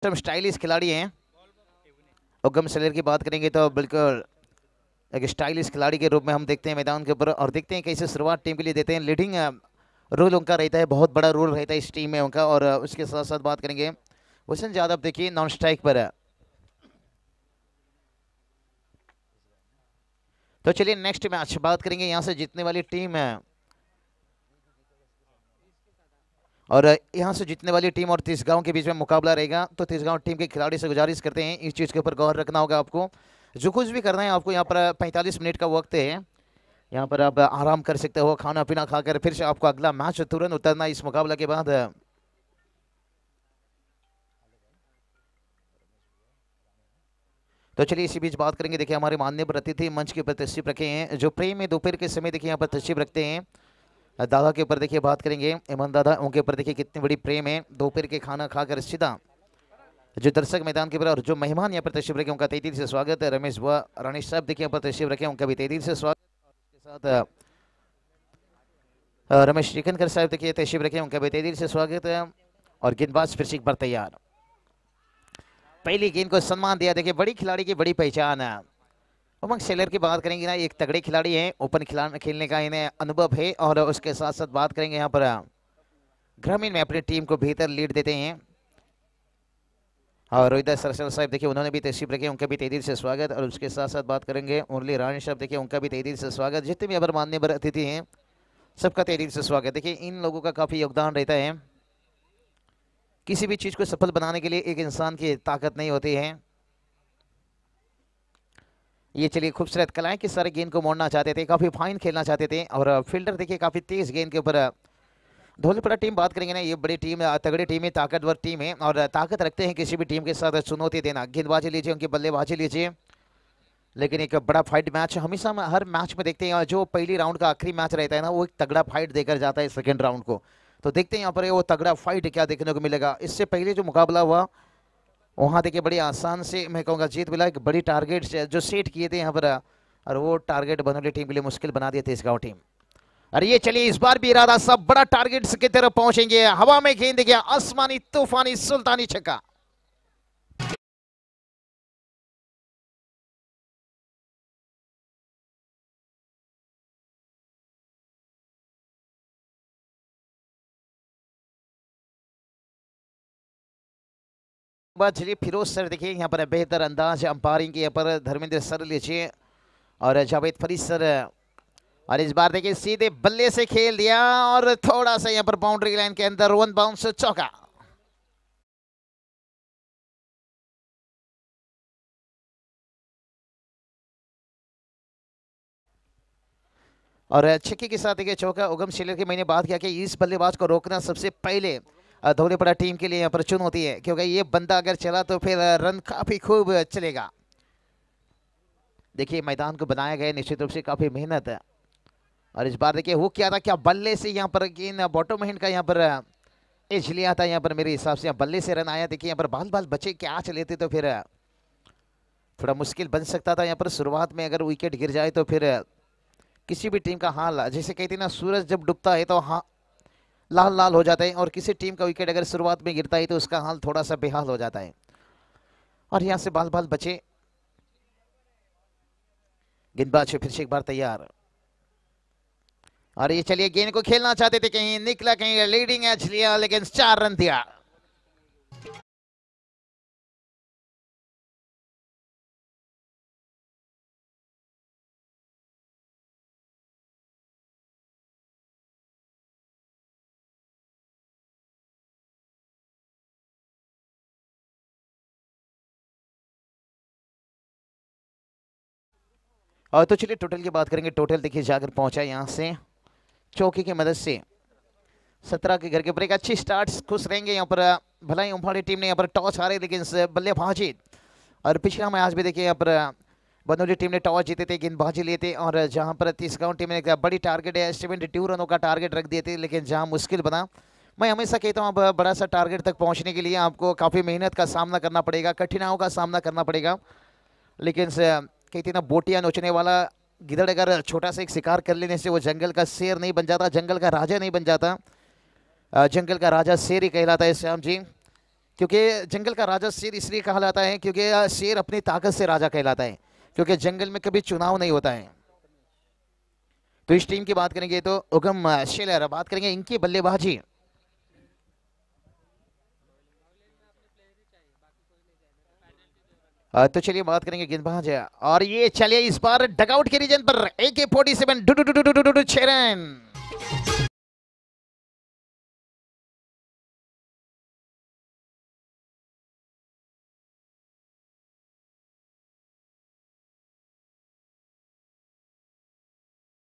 सब स्टाइलिश खिलाड़ी हैं। उगम सेलर की बात करेंगे तो बिल्कुल एक स्टाइलिश खिलाड़ी के रूप में हम देखते हैं मैदान के ऊपर, और देखते हैं कैसे शुरुआत टीम के लिए देते हैं। लीडिंग रोल उनका रहता है, बहुत बड़ा रोल रहता है इस टीम में उनका। और उसके साथ साथ बात करेंगे वसंत यादव, देखिए नॉन स्ट्राइक पर है। तो चलिए नेक्स्ट मैच बात करेंगे, यहाँ से जीतने वाली टीम है, और यहाँ से जीतने वाली टीम और तिसगांव के बीच में मुकाबला रहेगा। तो तिसगांव टीम के खिलाड़ी से गुजारिश करते हैं इस चीज़ के ऊपर गौर रखना होगा आपको। जो कुछ भी करना है आपको, यहाँ पर 45 मिनट का वक्त है, यहाँ पर आप आराम कर सकते हो, खाना पीना खाकर फिर से आपको अगला मैच तुरंत उतरना इस मुकाबला के बाद। तो चलिए इसी बीच बात करेंगे, देखिए हमारे माननीय अतिथि मंच के ऊपर तशरीफ रखे हैं, जो प्रेम में दोपहर के समय देखिए यहाँ पर तशरीफ रखते हैं। दादा के ऊपर देखिए बात करेंगे, इमन दादा, उनके ऊपर देखिए कितनी बड़ी प्रेम है, दोपहर के खाना खाकर सीधा जो दर्शक मैदान के ऊपर, और जो मेहमान यहाँ पर तशरीफ रखे उनका तहे दिल से स्वागत है। रमेश बुआ रानी साहब देखिए यहाँ पर तशरीफ रखे, उनका भी तहे दिल से स्वागत। के साथ रमेश श्रीकंकर साहब देखिए तशरीफ रखे, उनका भी तहे दिल से स्वागत है। और गेंदबाज फिर से एक बार तैयार, पहली गेंद को सम्मान दिया, देखिए बड़ी खिलाड़ी की बड़ी पहचान है। उमंग सेलर की बात करेंगे ना, एक तगड़े खिलाड़ी हैं, ओपन खेलने का इन्हें अनुभव है, और उसके साथ साथ बात करेंगे यहाँ पर ग्रामीण में अपनी टीम को बेहतर लीड देते हैं। और रोहित सरसल साहब देखिए उन्होंने भी तशरीफ रखे, उनका भी तहे दिल से स्वागत। और उसके साथ साथ बात करेंगे मुरली रानी साहब, देखिए उनका भी तहे दिल से स्वागत। जितने भी अबर मान्यवर अतिथि हैं सबका तहे दिल से स्वागत। देखिए इन लोगों का काफ़ी योगदान रहता है, किसी भी चीज़ को सफल बनाने के लिए एक इंसान की ताकत नहीं होती है। ये चलिए खूबसूरत कलाएं किस सारे गेंद को मोड़ना चाहते थे, काफ़ी फाइन खेलना चाहते थे, और फील्डर देखिए काफ़ी तेज गेंद के ऊपर। धौलीपुरा टीम बात करेंगे ना, ये बड़ी टीम है, तगड़ी टीम है, ताकतवर टीम है, और ताकत रखते हैं किसी भी टीम के साथ चुनौती देना। गेंदबाजी लीजिए, उनकी बल्लेबाजी लीजिए, लेकिन एक बड़ा फाइट मैच हमेशा हर मैच में देखते हैं, जो पहली राउंड का आखिरी मैच रहता है ना, वो एक तगड़ा फाइट देकर जाता है सेकेंड राउंड को। तो देखते हैं यहाँ पर वो तगड़ा फाइट क्या देखने को मिलेगा। इससे पहले जो मुकाबला हुआ वहाँ देखिए बड़ी आसान से मैं कहूँगा जीत मिला, एक बड़ी टारगेट जो सेट किए थे यहाँ पर, और वो टारगेट बनोली टीम के लिए मुश्किल बना दिया तिसगांव टीम। अरे ये चलिए इस बार भी इरादा सब बड़ा टारगेट की तरफ पहुंचेंगे, हवा में गेंद गया, आसमानी तूफानी सुल्तानी छक्का। चलिए फिरोज सर देखिए यहाँ पर बेहतर अंदाज अंपायरिंग के यहाँ पर धर्मेंद्र सर लीजिए, और जावेद फरीद सर। और इस बार देखिए सीधे बल्ले से खेल दिया, और थोड़ा सा यहाँ पर बाउंड्री लाइन के अंदर वन बाउंस चौका। और छक्के के साथ देखिए चौका। उगम शेलर की मैंने बात किया कि इस बल्लेबाज को रोकना सबसे पहले धौलीपड़ा टीम के लिए यहाँ पर चुनौती है, क्योंकि ये बंदा अगर चला तो फिर रन काफी खूब चलेगा। देखिए मैदान को बनाया गया निश्चित रूप से काफी मेहनत है, और इस बार देखिए वो क्या था, क्या बल्ले से यहाँ पर गेंद बॉटम हैंड का यहाँ पर एज लिया था, यहाँ पर मेरे हिसाब से बल्ले से रन आया। देखिए यहाँ पर बाल बाल बचे क्या चले थे, तो फिर थोड़ा मुश्किल बन सकता था यहाँ पर शुरुआत में। अगर विकेट गिर जाए तो फिर किसी भी टीम का हाल, जैसे कहते हैं ना, सूरज जब डूबता है तो हाँ लाल लाल हो जाता है, और किसी टीम का विकेट अगर शुरुआत में गिरता है तो उसका हाल थोड़ा सा बेहाल हो जाता है। और यहाँ से बाल बाल बचे, गेंदबाज फिर से एक बार तैयार। और ये चलिए गेंद को खेलना चाहते थे, कहीं निकला, कहीं लीडिंग एज लिया, लेकिन 4 रन दिया। और तो चलिए टोटल की बात करेंगे, टोटल देखिए जाकर पहुंचा यहाँ से चौकी की मदद से 17 के घर के ऊपर एक अच्छी स्टार्ट, खुश रहेंगे यहाँ पर। भलाई उम्फाड़ी टीम ने यहाँ पर टॉस हारे, लेकिन बल्लेबाजी, और पिछला मैच भी देखिए यहाँ पर बनोली टीम ने टॉस जीते थे, गेंदबाजी लिए थे, और जहाँ पर तिसगांव टीम ने बड़ी टारगेट है 72 रनों का टारगेट रख दिए थे, लेकिन जहाँ मुश्किल बना। मैं हमेशा कहता हूँ अब बड़ा सा टारगेट तक पहुँचने के लिए आपको काफ़ी मेहनत का सामना करना पड़ेगा, कठिनाइयों का सामना करना पड़ेगा। लेकिन कहते ना, बोटियाँ नोचने वाला गिदड़ अगर छोटा सा एक शिकार कर लेने से वो जंगल का शेर नहीं बन जाता, जंगल का राजा नहीं बन जाता। जंगल का राजा शेर ही कहलाता है श्याम जी, क्योंकि जंगल का राजा शेर इसलिए कहा जाता है क्योंकि शेर अपनी ताकत से राजा कहलाता है, क्योंकि जंगल में कभी चुनाव नहीं होता है। तो इस टीम की बात करेंगे तो उगम शेलर, बात करेंगे इनकी बल्लेबाजी। तो चलिए बात करेंगे गेंदबाज, और ये चलिए इस बार डगआउट के रीजन पर AK-47 6 रन।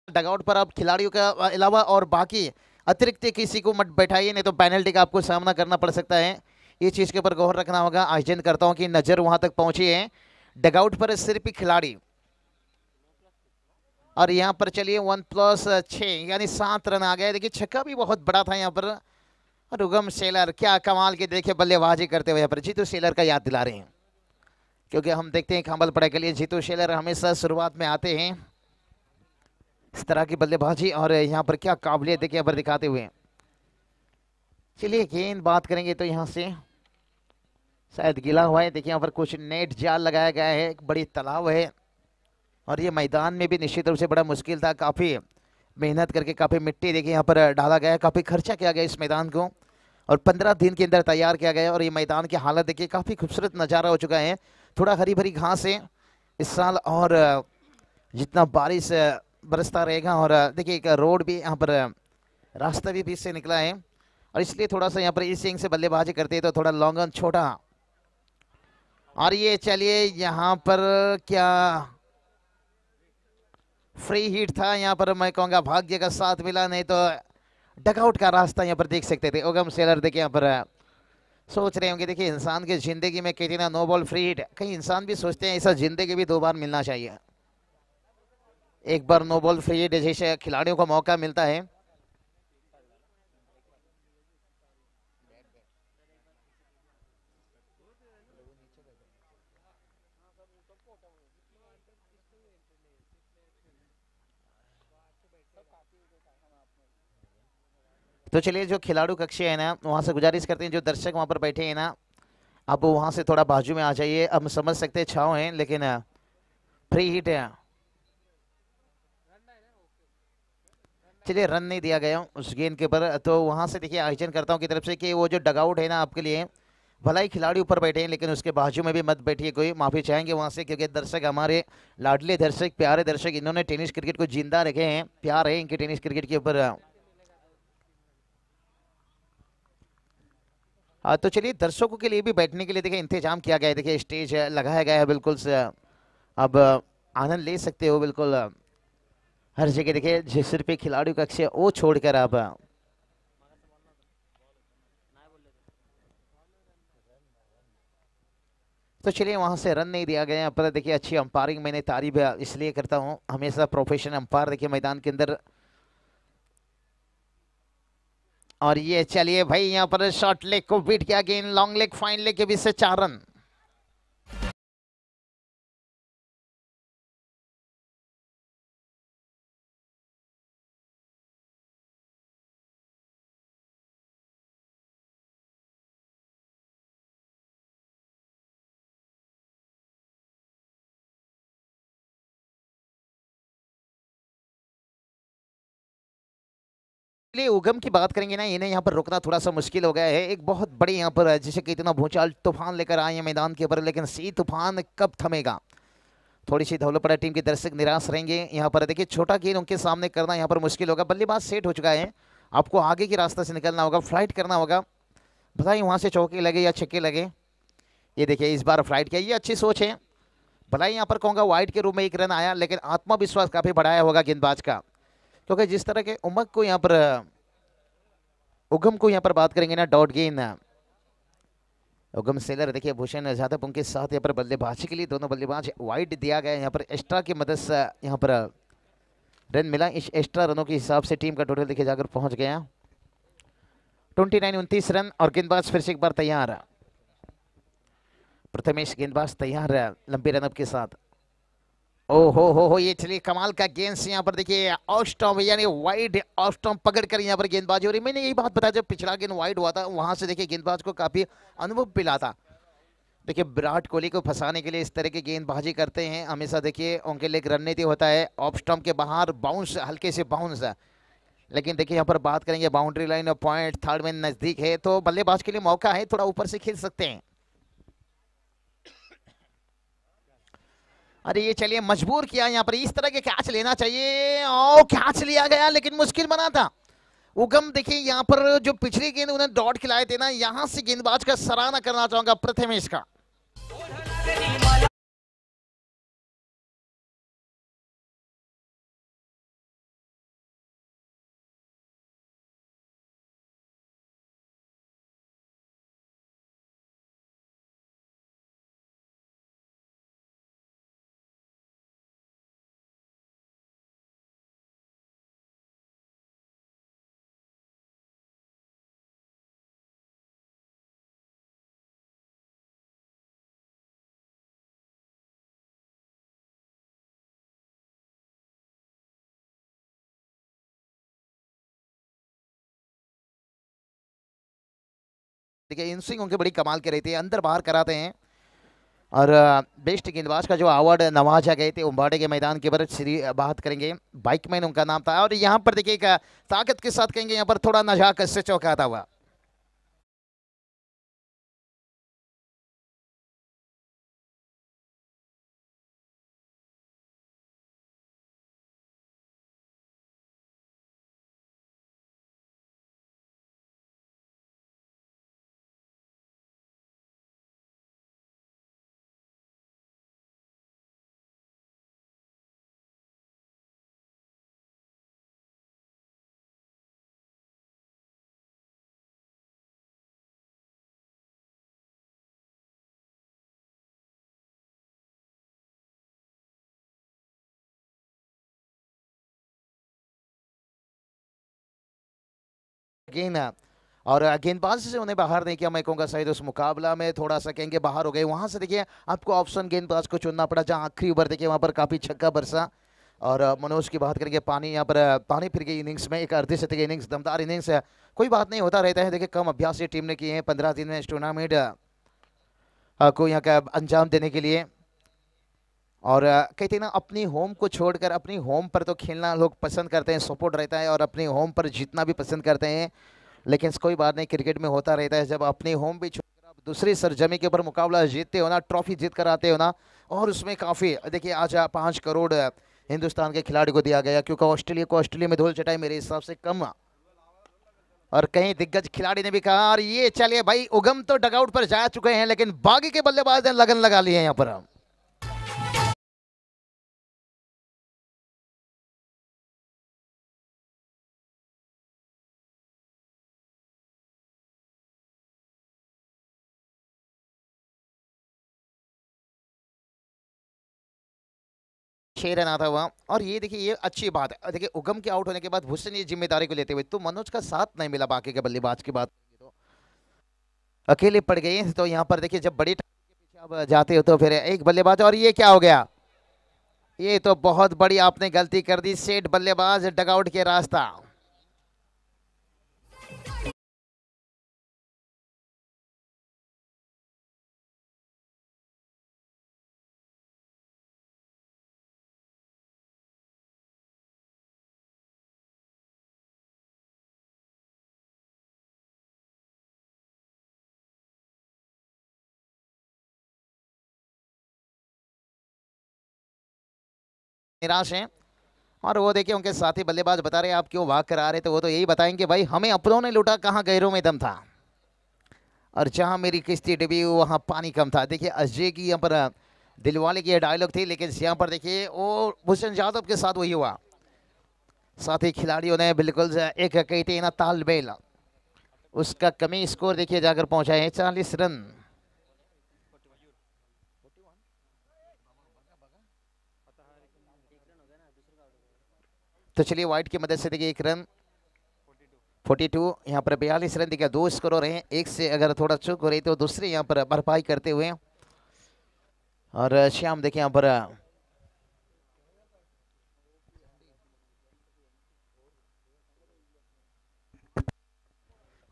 डगआउट पर आप खिलाड़ियों के अलावा और बाकी अतिरिक्त किसी को मत बैठाइए, नहीं तो पेनल्टी का आपको सामना करना पड़ सकता है। ये चीज के ऊपर गौर रखना होगा। आयोजन करता हूं कि नजर वहां तक पहुंची है, डगआउट पर सिर्फ खिलाड़ी। और यहाँ पर चलिए 1+6 यानी 7 रन आ गए। देखिए छक्का भी बहुत बड़ा था यहाँ पर। और उगम शेलर क्या कमाल के देखिए बल्लेबाजी करते हुए यहाँ पर जीतू शेलर का याद दिला रहे हैं, क्योंकि हम देखते हैं खामलपड़ा के लिए जीतू शेलर हमेशा शुरुआत में आते हैं इस तरह की बल्लेबाजी, और यहाँ पर क्या काबिलियत देखिए यहाँ पर दिखाते हुए। चलिए गेंद बात करेंगे तो यहाँ से शायद गिला हुआ है। देखिए यहाँ पर कुछ नेट जाल लगाया गया है, एक बड़ी तालाब है, और ये मैदान में भी निश्चित रूप से बड़ा मुश्किल था। काफ़ी मेहनत करके काफ़ी मिट्टी देखिए यहाँ पर डाला गया है, काफ़ी खर्चा किया गया इस मैदान को, और 15 दिन के अंदर तैयार किया गया। और ये मैदान की हालत देखिए काफ़ी खूबसूरत नज़ारा हो चुका है। थोड़ा हरी भरी घास है इस साल, और जितना बारिश बरसता रहेगा, और देखिए एक रोड भी यहाँ पर रास्ता भी बीच से निकला है, और इसलिए थोड़ा सा यहाँ पर इस स्विंग से बल्लेबाजी करते हैं तो थोड़ा लॉन्ग ऑन छोटा। और ये चलिए यहाँ पर क्या फ्री हिट था, यहाँ पर मैं कहूँगा भाग्य का साथ मिला, नहीं तो डगआउट का रास्ता यहाँ पर देख सकते थे। उगम शेलर देखिए यहाँ पर सोच रहे होंगे, देखिए इंसान की जिंदगी में कितना नो बॉल फ्री हिट, कहीं इंसान भी सोचते हैं ऐसा जिंदगी भी 2 बार मिलना चाहिए। एक बार नो बॉल फ्री हिट जैसे खिलाड़ियों को मौका मिलता है। तो चलिए जो खिलाड़ू कक्ष है ना, वहां से गुजारिश करते हैं जो दर्शक वहां पर बैठे हैं ना, आप वहां से थोड़ा बाजू में आ जाइए। अब समझ सकते हैं छाव है, लेकिन फ्री हिट है। चलिए रन नहीं दिया गया उस गेंद के ऊपर, तो वहां से देखिए आयोजन करता हूँ की तरफ से कि वो जो डगआउट है ना आपके लिए, भला ही खिलाड़ी ऊपर बैठे हैं लेकिन उसके बाजू में भी मत बैठिए, कोई माफी चाहेंगे वहां से, क्योंकि दर्शक हमारे लाडले दर्शक, प्यारे दर्शक, इन्होंने टेनिस क्रिकेट को जिंदा रखे हैं, प्यार है इनके टेनिस क्रिकेट के ऊपर। तो चलिए दर्शकों के लिए भी बैठने के लिए देखिए इंतजाम किया गया है, देखिए स्टेज लगाया गया है बिल्कुल से, अब आनंद ले सकते हो बिल्कुल हर जगह। देखिए जिस सिर्फ खिलाड़ियों कक्ष है वो छोड़कर आप तो चलिए वहां से रन नहीं दिया गया पर देखिए अच्छी अंपायरिंग मैंने तारीफ इसलिए करता हूं, हमेशा प्रोफेशनल अंपायर देखिए मैदान के अंदर। और ये चलिए भाई यहाँ पर शॉर्ट लेग को बीट किया, गेंद लॉन्ग लेग फाइन लेग के बीच से 4 रन। लिए उगम की बात करेंगे ना, इन्हें यहाँ पर रोकना थोड़ा सा मुश्किल हो गया है। एक बहुत बड़ी यहाँ पर जिसे कि इतना भूचाल तूफान लेकर आए हैं मैदान के ऊपर, लेकिन सी तूफान कब थमेगा, थोड़ी सी धौलपड़ा टीम के दर्शक निराश रहेंगे। यहाँ पर देखिए छोटा गेंद उनके सामने करना यहाँ पर मुश्किल होगा। बल्लेबाज सेट हो चुका है, आपको आगे के रास्ते से निकलना होगा, फ्लाइट करना होगा। बताइए वहाँ से चौके लगे या छक्के लगे। ये देखिए इस बार फ्लाइट किया, ये अच्छी सोच है। भला यहाँ पर कहूँगा वाइड के रूप में 1 रन आया, लेकिन आत्मविश्वास काफ़ी बढ़ाया होगा गेंदबाज का, क्योंकि जिस तरह के उमंग को यहाँ पर उगम को यहाँ पर बात करेंगे ना, डॉट गेंद उगम सेलर देखिए भूषण जाधव उनके साथ यहाँ पर बल्लेबाजी के लिए दोनों बल्लेबाज वाइड दिया गया। यहाँ पर एक्स्ट्रा की मदद से यहाँ पर रन मिला। इस एक्स्ट्रा रनों के हिसाब से टीम का टोटल देखिए जाकर पहुंच गया 29 रन। और गेंदबाज फिर से एक बार तैयार, प्रथमेश गेंदबाज तैयार लंबे रनअप के साथ। ओ हो, ये चलिए कमाल का गेंद से यहाँ पर देखिए ऑफ स्टंप यानी वाइड ऑफ स्टंप पकड़ कर यहाँ पर गेंदबाजी हो रही। मैंने यही बात बताया, जब पिछला गेंद वाइड हुआ था वहां से देखिए गेंदबाज को काफी अनुभव मिला था। देखिए विराट कोहली को फंसाने के लिए इस तरह की गेंदबाजी करते हैं हमेशा। देखिए उनके लिए एक रणनीति होता है ऑफ स्टंप के बाहर बाउंस, हल्के से बाउंस। लेकिन देखिए यहाँ पर बात करेंगे बाउंड्री लाइन और पॉइंट थर्ड में नजदीक है, तो बल्लेबाज के लिए मौका है, थोड़ा ऊपर से खेल सकते हैं। अरे ये चलिए मजबूर किया यहाँ पर, इस तरह के कैच लेना चाहिए। ओ कैच लिया गया लेकिन मुश्किल बना था। उगम देखिए यहाँ पर जो पिछली गेंद उन्हें डॉट खिलाए थे ना, यहाँ से गेंदबाज का सराहना करना चाहूंगा प्रथमेश का। देखिए इन स्विंग उनके बड़ी कमाल के रहती है, अंदर बाहर कराते हैं। और बेस्ट गेंदबाज का जो अवार्ड नवाजा गए थे उम्बाड़े के मैदान के ऊपर, श्री बात करेंगे बाइकमैन उनका नाम था। और यहाँ पर देखिए एक ताकत के साथ कहेंगे यहाँ पर थोड़ा नजाकत से चौंकाता हुआ। गेंद और गेंदबाज से उन्हें बाहर नहीं किया, मैं कहूँगा शायद उस मुकाबला में थोड़ा सा कहेंगे बाहर हो गए। वहां से देखिए आपको ऑप्शन गेंदबाज को चुनना पड़ा, जहां आखिरी ओवर देखिए वहां पर काफी छक्का बरसा। और मनोज की बात करेंगे पानी यहाँ पर पानी फिर गई इनिंग्स में, एक अर्धशतक इनिंग्स दमदार इनिंग्स है। कोई बात नहीं, होता रहता है। देखिए कम अभ्यास ये टीम ने किए हैं 15 दिन में इस टूर्नामेंट को यहाँ का अंजाम देने के लिए। और कहते हैं ना अपनी होम को छोड़कर अपनी होम पर तो खेलना लोग पसंद करते हैं, सपोर्ट रहता है और अपनी होम पर जीतना भी पसंद करते हैं। लेकिन कोई बात नहीं, क्रिकेट में होता रहता है, जब अपनी होम भी छोड़कर आप दूसरी सरजमी के ऊपर मुकाबला जीतते हो ना, ट्रॉफी जीत कर आते हो ना, और उसमें काफ़ी देखिए आज 5 करोड़ हिंदुस्तान के खिलाड़ी को दिया गया, क्योंकि ऑस्ट्रेलिया में धूल चटाई मेरे हिसाब से कम। और कहीं दिग्गज खिलाड़ी ने भी कहा, और ये चलिए भाई उगम तो डगआउट पर जा चुके हैं, लेकिन बाकी के बल्लेबाज ने लगन लगा ली है यहाँ पर। छह रन आता हुआ। और ये देखिए ये अच्छी बात है, देखिए उगम के आउट होने के बाद हुसैन ये जिम्मेदारी को लेते हुए, तो मनोज का साथ नहीं मिला बाकी के बल्लेबाज की बात तो अकेले पड़ गए। तो यहाँ पर देखिए जब बड़ी टाइम के पीछे आप जाते हो तो फिर एक बल्लेबाज, और ये क्या हो गया, ये तो बहुत बड़ी आपने गलती कर दी, सेठ बल्लेबाज डगआउट के रास्ता। निराश हैं। और वो देखिए उनके साथी बल्लेबाज बता रहे आप क्यों भाग कर आ रहे, तो वो तो यही बताएंगे भाई हमें अपनों ने लूटा, कहाँ गैरों में दम था, और जहां मेरी किश्ती डूबी वहां पानी कम था। देखिए अजय की यहाँ पर दिलवाले की डायलॉग थी, लेकिन यहाँ पर देखिए वो भूषण यादव के साथ वही हुआ। साथ ही खिलाड़ियों ने बिल्कुल एक कहते हैं ना तालमेल, उसका कमी स्कोर देखिए जाकर पहुंचा है 40 रन। तो चलिए वाइट की मदद से देखिए 1 रन 42, यहाँ पर 42 रन देखिए, 2 स्कोर हो रहे हैं, एक से अगर थोड़ा चूक हो रही तो दूसरे यहाँ पर भरपाई करते हुए। और श्याम देखिए यहाँ पर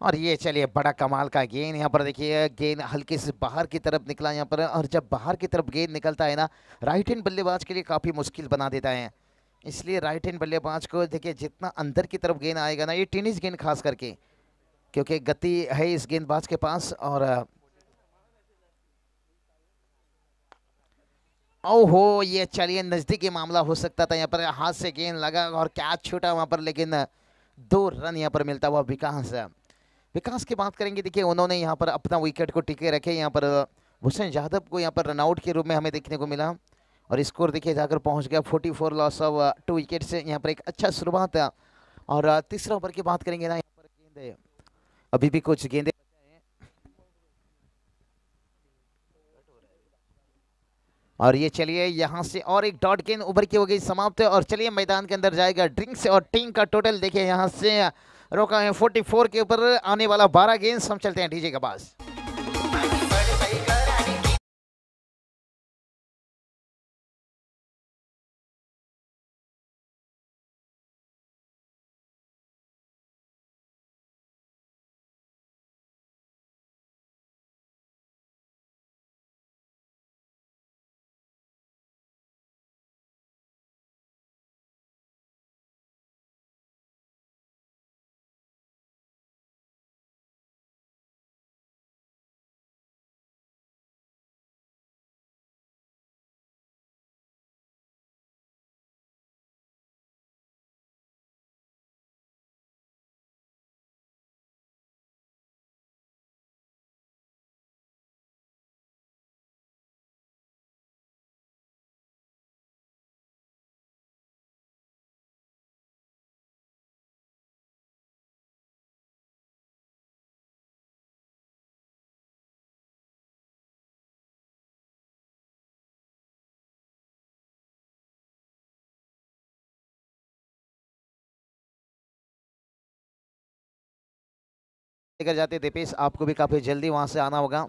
और ये चलिए बड़ा कमाल का गेंद यहाँ पर देखिए, गेंद हल्के से बाहर की तरफ निकला यहाँ पर, और जब बाहर की तरफ गेंद निकलता है ना, राइट हैंड बल्लेबाज के लिए काफ़ी मुश्किल बना देता है। इसलिए राइट हैंड बल्लेबाज को देखिए जितना अंदर की तरफ गेंद आएगा ना, ये टेनिस गेंद खास करके, क्योंकि गति है इस गेंदबाज के पास। और ओहो, ये चलिए नजदीकी मामला हो सकता था, यहाँ पर हाथ से गेंद लगा और कैच छूटा वहां पर, लेकिन 2 रन यहाँ पर मिलता हुआ विकास। विकास की बात करेंगे, देखिए उन्होंने यहाँ पर अपना विकेट को टिके रखे। यहाँ पर हुसैन यादव को यहाँ पर रनआउट के रूप में हमें देखने को मिला, और स्कोर देखिए जाकर पहुंच गया 44 लॉस ऑफ 2 विकेट से। यहाँ पर एक अच्छा शुरुआत है। और तीसरा ओवर की बात करेंगे ना, यहाँ पर गेंदे अभी भी कुछ गेंदे, और ये चलिए यहाँ से और एक डॉट गेंद उभर की हो गई समाप्त है। और चलिए मैदान के अंदर जाएगा ड्रिंक्स, और टीम का टोटल देखिए यहाँ से रोका है 44 के ऊपर, आने वाला 12 गेंद। हम चलते हैं डीजे के पास। लेकर जाते दीपेश, आपको भी काफी जल्दी वहां से आना होगा।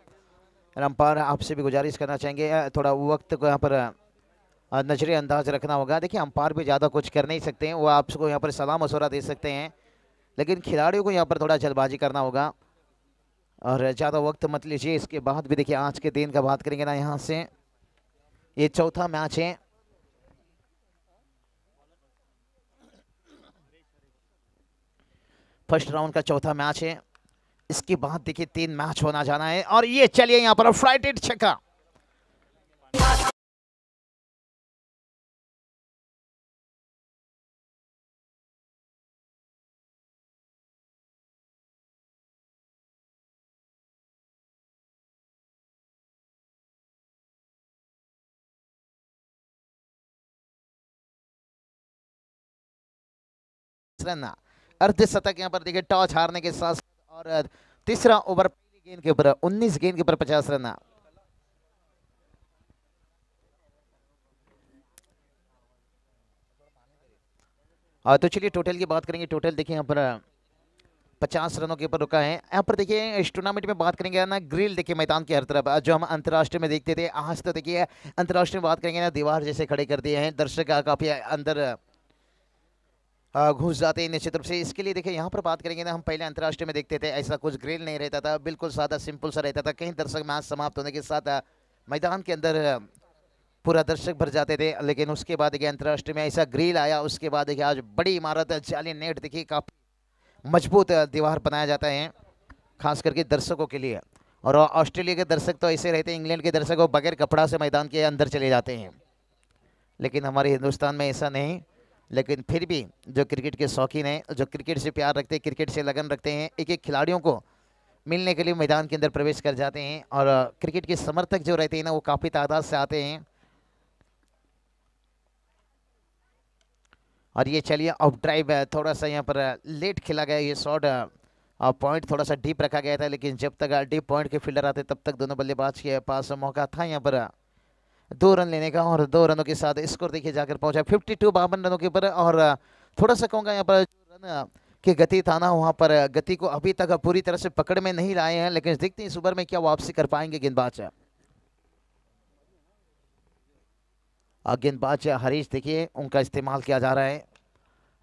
अंपायर आपसे भी गुजारिश करना चाहेंगे, थोड़ा वक्त को यहाँ पर नजरे अंदाज रखना होगा। देखिए अंपायर भी ज़्यादा कुछ कर नहीं सकते हैं, वो आपको यहाँ पर सलाह मशवरा दे सकते हैं, लेकिन खिलाड़ियों को यहाँ पर थोड़ा जल्दबाजी करना होगा और ज़्यादा वक्त मत लीजिए। इसके बाद भी देखिए आज के दिन का बात करेंगे ना, यहाँ से ये चौथा मैच है। फर्स्ट राउंड का चौथा मैच है। इसके बाद देखिए 3 मैच होना जाना है। और ये चलिए यहाँ पर फ्लाइटेड छक्का, रन अर्धशतक यहाँ पर देखिए टॉस हारने के साथ। और तीसरा ओवर पहली गेंद के ऊपर 19 गेंद के ऊपर 50 रन। तो चलिए टोटल की बात करेंगे। टोटल देखिए यहाँ पर 50 रनों के ऊपर रुका है। यहाँ पर देखिए इस टूर्नामेंट में बात करेंगे ना, ग्रिल देखिए मैदान की हर तरफ, जो हम अंतर्राष्ट्रीय में देखते थे, आज तो देखिए अंतर्राष्ट्रीय में बात करेंगे ना, दीवार जैसे खड़े कर दिए हैं। दर्शक काफी अंदर घुस जाते हैं निश्चित रूप से। इसके लिए देखिए यहाँ पर बात करेंगे ना, हम पहले अंतर्राष्ट्रीय में देखते थे ऐसा कुछ ग्रिल नहीं रहता था, बिल्कुल सादा सिंपल सा रहता था। कहीं दर्शक मैच समाप्त होने के साथ मैदान के अंदर पूरा दर्शक भर जाते थे। लेकिन उसके बाद देखिए अंतर्राष्ट्रीय में ऐसा ग्रिल आया, उसके बाद देखिए आज बड़ी इमारत जाली नेट देखिए काफी मजबूत दीवार बनाया जाता है, खास करके दर्शकों के लिए। और ऑस्ट्रेलिया के दर्शक तो ऐसे रहते हैं, इंग्लैंड के दर्शक वो बगैर कपड़ा से मैदान के अंदर चले जाते हैं, लेकिन हमारे हिंदुस्तान में ऐसा नहीं। लेकिन फिर भी जो क्रिकेट के शौकीन हैं, जो क्रिकेट से प्यार रखते हैं, क्रिकेट से लगन रखते हैं, एक एक खिलाड़ियों को मिलने के लिए मैदान के अंदर प्रवेश कर जाते हैं। और क्रिकेट के समर्थक जो रहते हैं ना, वो काफ़ी तादाद से आते हैं। और ये चलिए ऑफ ड्राइव थोड़ा सा यहाँ पर लेट खेला गया ये शॉट, पॉइंट थोड़ा सा डीप रखा गया था, लेकिन जब तक डीप पॉइंट के फील्डर आते तब तक दोनों बल्लेबाज के पास मौका था यहाँ पर 2 रन लेने का। और 2 रनों के साथ स्कोर देखिए जाकर पहुंचा 52, 52 रनों के ऊपर। और थोड़ा सा कहूँगा यहाँ पर रन की गति था ना, वहाँ पर गति को अभी तक पूरी तरह से पकड़ में नहीं लाए हैं, लेकिन देखते हैं इस ओवर में क्या वापसी कर पाएंगे गेंदबाज। गेंदबाज हरीश देखिए उनका इस्तेमाल किया जा रहा है।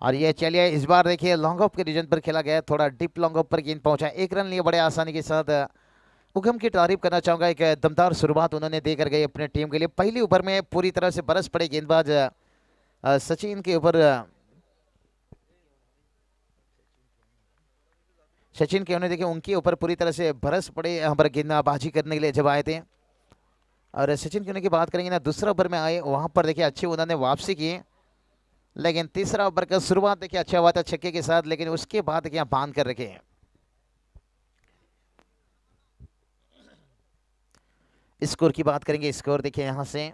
और ये चलिए इस बार देखिए लॉन्ग ऑफ के रीजन पर खेला गया, थोड़ा डीप लॉन्ग ऑफ पर गेंद पहुंचा, 1 रन लिए बड़े आसानी के साथ। उगम की तारीफ करना चाहूंगा, एक दमदार शुरुआत उन्होंने देकर गई अपने टीम के लिए। पहली ओवर में पूरी तरह से बरस पड़े गेंदबाज सचिन के ऊपर, सचिन के उन्हें देखिए उनके ऊपर पूरी तरह से बरस पड़े यहाँ पर गेंदबाजी करने के लिए जब आए थे। और सचिन के की बात करेंगे ना, दूसरा ओवर में आए वहां पर देखिए अच्छी उन्होंने वापसी की, लेकिन तीसरा ओवर का शुरुआत देखिए अच्छा हुआ था छक्के के साथ, लेकिन उसके बाद देखिए बांध कर रखे। स्कोर की बात करेंगे, स्कोर देखिए यहाँ से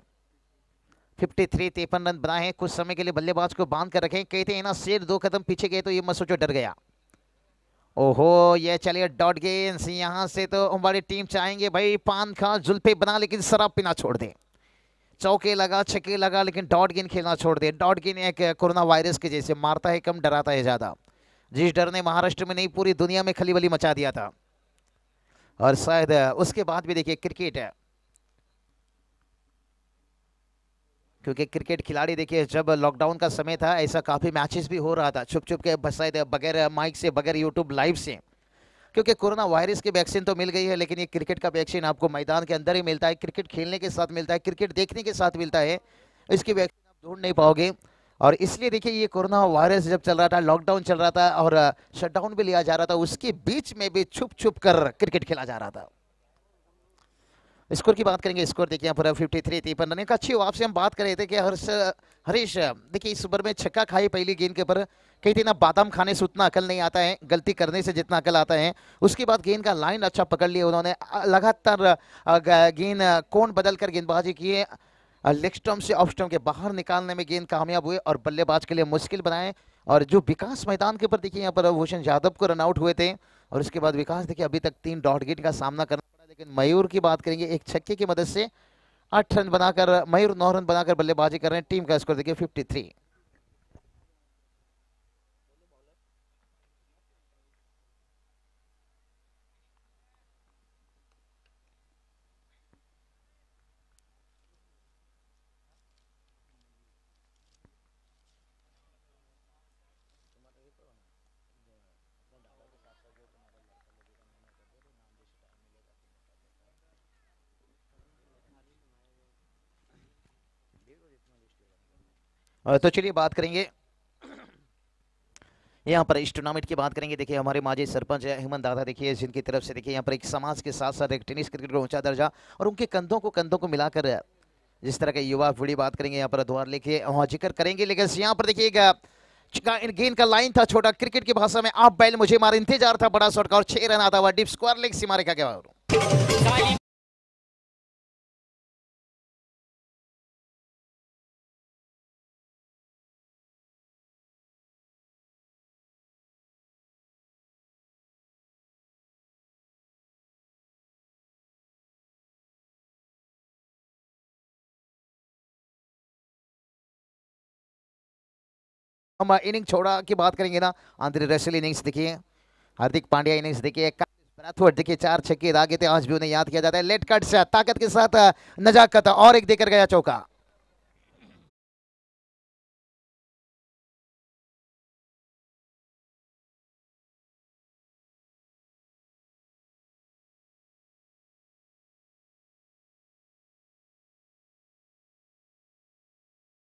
53 रन बनाए हैं। कुछ समय के लिए बल्लेबाज को बांध कर रखे, कहते हैं ना शेर 2 कदम पीछे गए तो ये मत सोचो डर गया। ओहो ये चलिए डॉट गेंस, यहाँ से तो हमारी टीम चाहेंगे भाई पान खा जुल्फे बना लेकिन शराब पीना छोड़ दे। चौके लगा छक्के लगा लेकिन डॉट गेंद खेलना छोड़ दे। डॉट गेंद एक कोरोना वायरस के जैसे, मारता है कम डराता है ज्यादा। जिस डर ने महाराष्ट्र में नहीं पूरी दुनिया में खलीबली मचा दिया था। और शायद उसके बाद भी देखिए क्रिकेट है, क्योंकि क्रिकेट खिलाड़ी देखिए जब लॉकडाउन का समय था ऐसा काफी मैचेस भी हो रहा था छुप छुप के, शायद बगैर माइक से बगैर यूट्यूब लाइव से, क्योंकि कोरोना वायरस की वैक्सीन तो मिल गई है, लेकिन ये क्रिकेट का वैक्सीन आपको मैदान के अंदर ही मिलता है, क्रिकेट खेलने के साथ मिलता है, क्रिकेट देखने के साथ मिलता है। इसकी वैक्सीन आप ढूंढ नहीं पाओगे। और इसलिए देखिए ये कोरोना वायरस जब चल रहा था, लॉकडाउन चल रहा था और शटडाउन भी लिया जा रहा था, उसके बीच में भी छुप छुप कर क्रिकेट खेला जा रहा था। स्कोर की बात करेंगे, स्कोर देखिए यहाँ पर 53 रन का अच्छी वापसी। हम बात कर रहे थे कि हरीश देखिए इस ओवर में छक्का खाई पहली गेंद के ऊपर, कहते ना बादाम खाने से उतना अकल नहीं आता है, गलती करने से जितना अकल आता है। उसके बाद गेंद का लाइन अच्छा पकड़ लिया उन्होंने, लगातार गेंद कोण बदल कर गेंदबाजी किए, लेग स्टंप से ऑफ स्टंप के बाहर निकालने में गेंद कामयाब हुए और बल्लेबाज के लिए मुश्किल बनाए। और जो विकास मैदान के ऊपर देखिए यहाँ पर भूषण यादव को रनआउट हुए थे, और उसके बाद विकास देखिए अभी तक 3 डॉट गेंद का सामना करना पड़ा, लेकिन मयूर की बात करेंगे एक छक्के की मदद से 8 रन बनाकर मयूर 9 रन बनाकर बल्लेबाजी कर रहे हैं। टीम का स्कोर देखिए 53। तो चलिए बात करेंगे यहाँ पर इस टूर्नामेंट की बात करेंगे। देखिए हमारे माजी सरपंच है हेमंत दादा, देखिए जिनकी तरफ से देखिए यहाँ पर एक समाज के साथ साथ एक टेनिस क्रिकेट का ऊंचा दर्जा और उनके कंधों को मिलाकर जिस तरह के युवा पीढ़ी बात करेंगे यहाँ पर द्वार लेके वहाँ जिक्र करेंगे। लेकिन यहाँ पर देखिए गेंद का लाइन था छोटा, क्रिकेट की भाषा में आप बैल मुझे मार, इंतजार था बड़ा शॉट का और 6 रन आता हुआ डीप स्क्वायर लेग सीमा रेखा के बाद। हम इनिंग छोड़ा की बात करेंगे ना, आंद्रे रसेल इनिंग्स देखिए, हार्दिक पांड्या इनिंग्स देखिए, ब्रैथवर्ड देखिए 4 छक्के दागे थे, आज भी उन्हें याद किया जाता है। लेट कट से ताकत के साथ नजाकत और एक देकर गया चौका।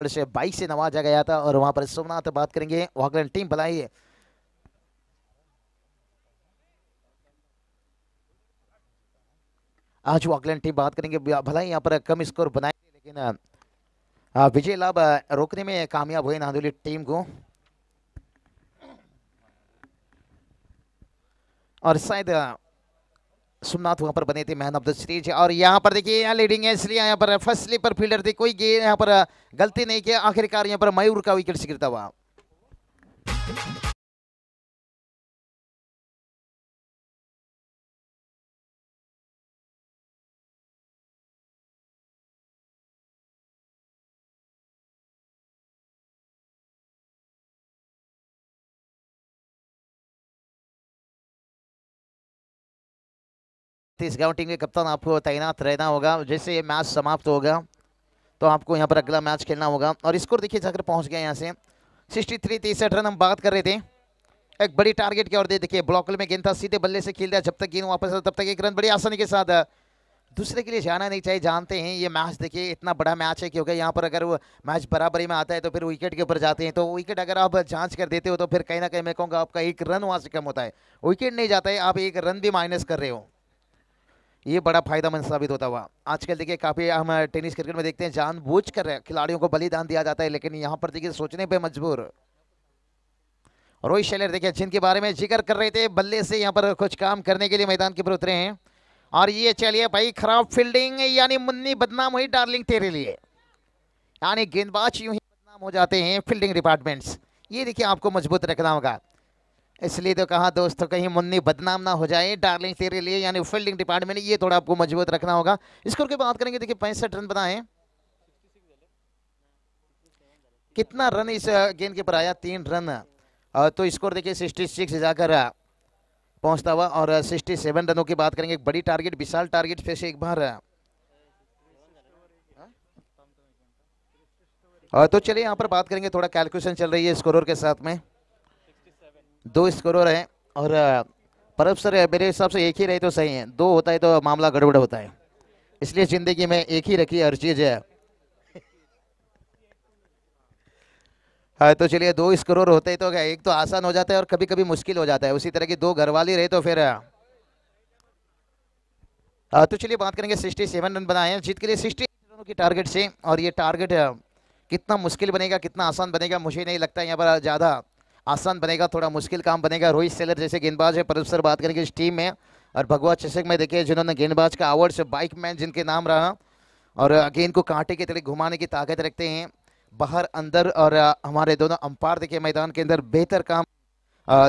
से 22 से नवाजा गया था। और वहां पर सोमनाथ बात करेंगे, ऑकलैंड टीम भलाई आज ऑकलैंड टीम बात करेंगे भला ही यहाँ पर कम स्कोर बनाए, लेकिन विजय लाभ रोकने में कामयाब हुए नांदोली टीम को। और शायद सोमनाथ वहां पर बने थे मैन ऑफ द सीरीज। और यहाँ पर देखिए यहाँ लीडिंग है, इसलिए यहाँ पर फर्स्ट स्लीपर फील्डर थे, कोई यहाँ पर गलती नहीं किया, आखिरकार यहाँ पर मयूर का विकेट से गिरता हुआ। इस काउंटिंग के कप्तान आपको तैनात रहना होगा, जैसे ये मैच समाप्त होगा तो आपको यहाँ पर अगला मैच खेलना होगा। और स्कोर देखिए जाकर पहुंच गया यहाँ से 63 63 रन हम बात कर रहे थे एक बड़ी टारगेट की ओर दे। देखिए ब्लॉकल में गेंद था, सीधे बल्ले से खेल दिया, जब तक गेंद वापस तब तक एक रन बड़ी आसानी के साथ। दूसरे के लिए जाना नहीं चाहिए, जानते हैं ये मैच देखिए इतना बड़ा मैच है क्योंकि यहाँ पर अगर वो मैच बराबरी में आता है तो फिर विकेट के ऊपर जाते हैं, तो विकेट अगर आप जांच कर देते हो तो फिर कहीं ना कहीं मैं कहूँगा आपका एक रन वहाँ से कम होता है, विकेट नहीं जाता है, आप एक रन भी माइनस कर रहे हो, ये बड़ा फायदामंद साबित होता हुआ। आजकल देखिए काफी हम टेनिस क्रिकेट में देखते हैं जानबूझकर खिलाड़ियों को बलिदान दिया जाता है, लेकिन यहाँ पर देखिए सोचने पे मजबूर रोहित शेलर देखिए जिनके बारे में जिक्र कर रहे थे, बल्ले से यहाँ पर कुछ काम करने के लिए मैदान के ऊपर उतरे हैं। और ये चलिए भाई खराब फील्डिंग यानी मुन्नी बदनाम हुई डार्लिंग तेरे लिए, यानी गेंदबाज यूं ही बदनाम हो जाते हैं फील्डिंग डिपार्टमेंट्स, ये देखिए आपको मजबूत रखना होगा, इसलिए तो कहा दोस्तों कहीं मुन्नी बदनाम ना हो जाए डार्लिंग तेरे लिए, यानी फील्डिंग डिपार्टमेंट ये थोड़ा आपको मजबूत रखना होगा। स्कोर की बात करेंगे देखिए 65 रन बनाए, कितना रन इस गेंद के ऊपर आया 3 रन, तो स्कोर देखिए 66 जाकर पहुंचता हुआ। और 67 रनों की बात करेंगे, एक बड़ी टारगेट विशाल टारगेट फिर से एक बार। तो चलिए यहाँ पर बात करेंगे, थोड़ा कैलकुलेशन चल रही है स्कोर के साथ में, 2 स्कोर है और परब सर मेरे हिसाब से एक ही रहे तो सही है, 2 होता है तो मामला गड़बड़ होता है, इसलिए जिंदगी में एक ही रखी हर चीज है। हाँ तो चलिए 2 स्कोर होते तो क्या एक तो आसान हो जाता है और कभी कभी मुश्किल हो जाता है, उसी तरह की 2 घर वाली रहे तो फिर तो चलिए बात करेंगे 67 रन बनाए हैं जीत के लिए 68 रनों की टारगेट से। और ये टारगेट कितना मुश्किल बनेगा कितना आसान बनेगा मुझे नहीं लगता यहाँ पर ज़्यादा आसान बनेगा, थोड़ा मुश्किल काम बनेगा। रोहित शेलर जैसे गेंदबाज है, परब सर बात करेंगे इस टीम में, और भगवा चषक में देखिए जिन्होंने गेंदबाज का अवार्ड से बाइक मैन जिनके नाम रहा, और गेंद को कांटे की तरह घुमाने की ताकत रखते हैं बाहर अंदर। और हमारे दोनों अंपायर देखिए मैदान के अंदर बेहतर काम,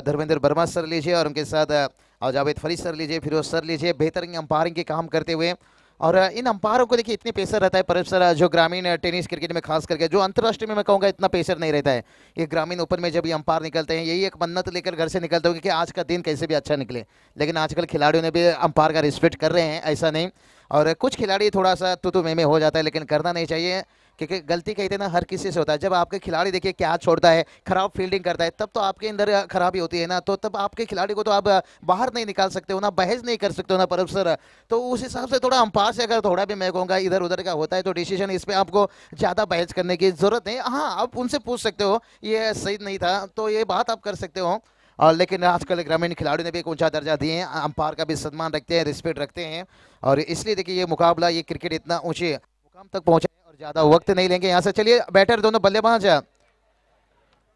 धर्मेंद्र वर्मा सर लीजिए और उनके साथ जावेद फरीद सर लीजिए, फिरोज सर लीजिए, बेहतरीन अंपायरिंग के काम करते हुए। और इन अंपायरों को देखिए इतनी प्रेशर रहता है परब सर, जो ग्रामीण टेनिस क्रिकेट में खास करके, जो अंतर्राष्ट्रीय में मैं कहूँगा इतना प्रेशर नहीं रहता है, ये ग्रामीण ओपन में जब ये अंपायर निकलते हैं यही एक मन्नत लेकर घर से निकलते होंगे कि आज का दिन कैसे भी अच्छा निकले, लेकिन आजकल खिलाड़ियों ने भी अंपायर का रिस्पेक्ट कर रहे हैं, ऐसा नहीं। और कुछ खिलाड़ी थोड़ा सा तू में हो जाता है, लेकिन करना नहीं चाहिए क्योंकि गलती कहते ना हर किसी से होता है। जब आपके खिलाड़ी देखिए क्या छोड़ता है, खराब फील्डिंग करता है, तब तो आपके अंदर खराबी होती है ना, तो तब आपके खिलाड़ी को तो आप बाहर नहीं निकाल सकते हो ना, बहस नहीं कर सकते हो ना परब सर। तो उस हिसाब से थोड़ा अंपायर से अगर थोड़ा भी मैं कहूँगा इधर उधर का होता है तो डिसीजन इस पर आपको ज़्यादा बहस करने की जरूरत नहीं। हाँ आप उनसे पूछ सकते हो ये सही नहीं था, तो ये बात आप कर सकते हो। और लेकिन आजकल ग्रामीण खिलाड़ियों ने भी एक ऊंचा दर्जा दिए हैं, अंपायर का भी सम्मान रखते हैं, रिस्पेक्ट रखते हैं, और इसलिए देखिए ये मुकाबला ये क्रिकेट इतना ऊंचे मुकाम तक पहुंचा है। और ज्यादा वक्त नहीं लेंगे यहाँ से, चलिए बैटर दोनों बल्लेबाज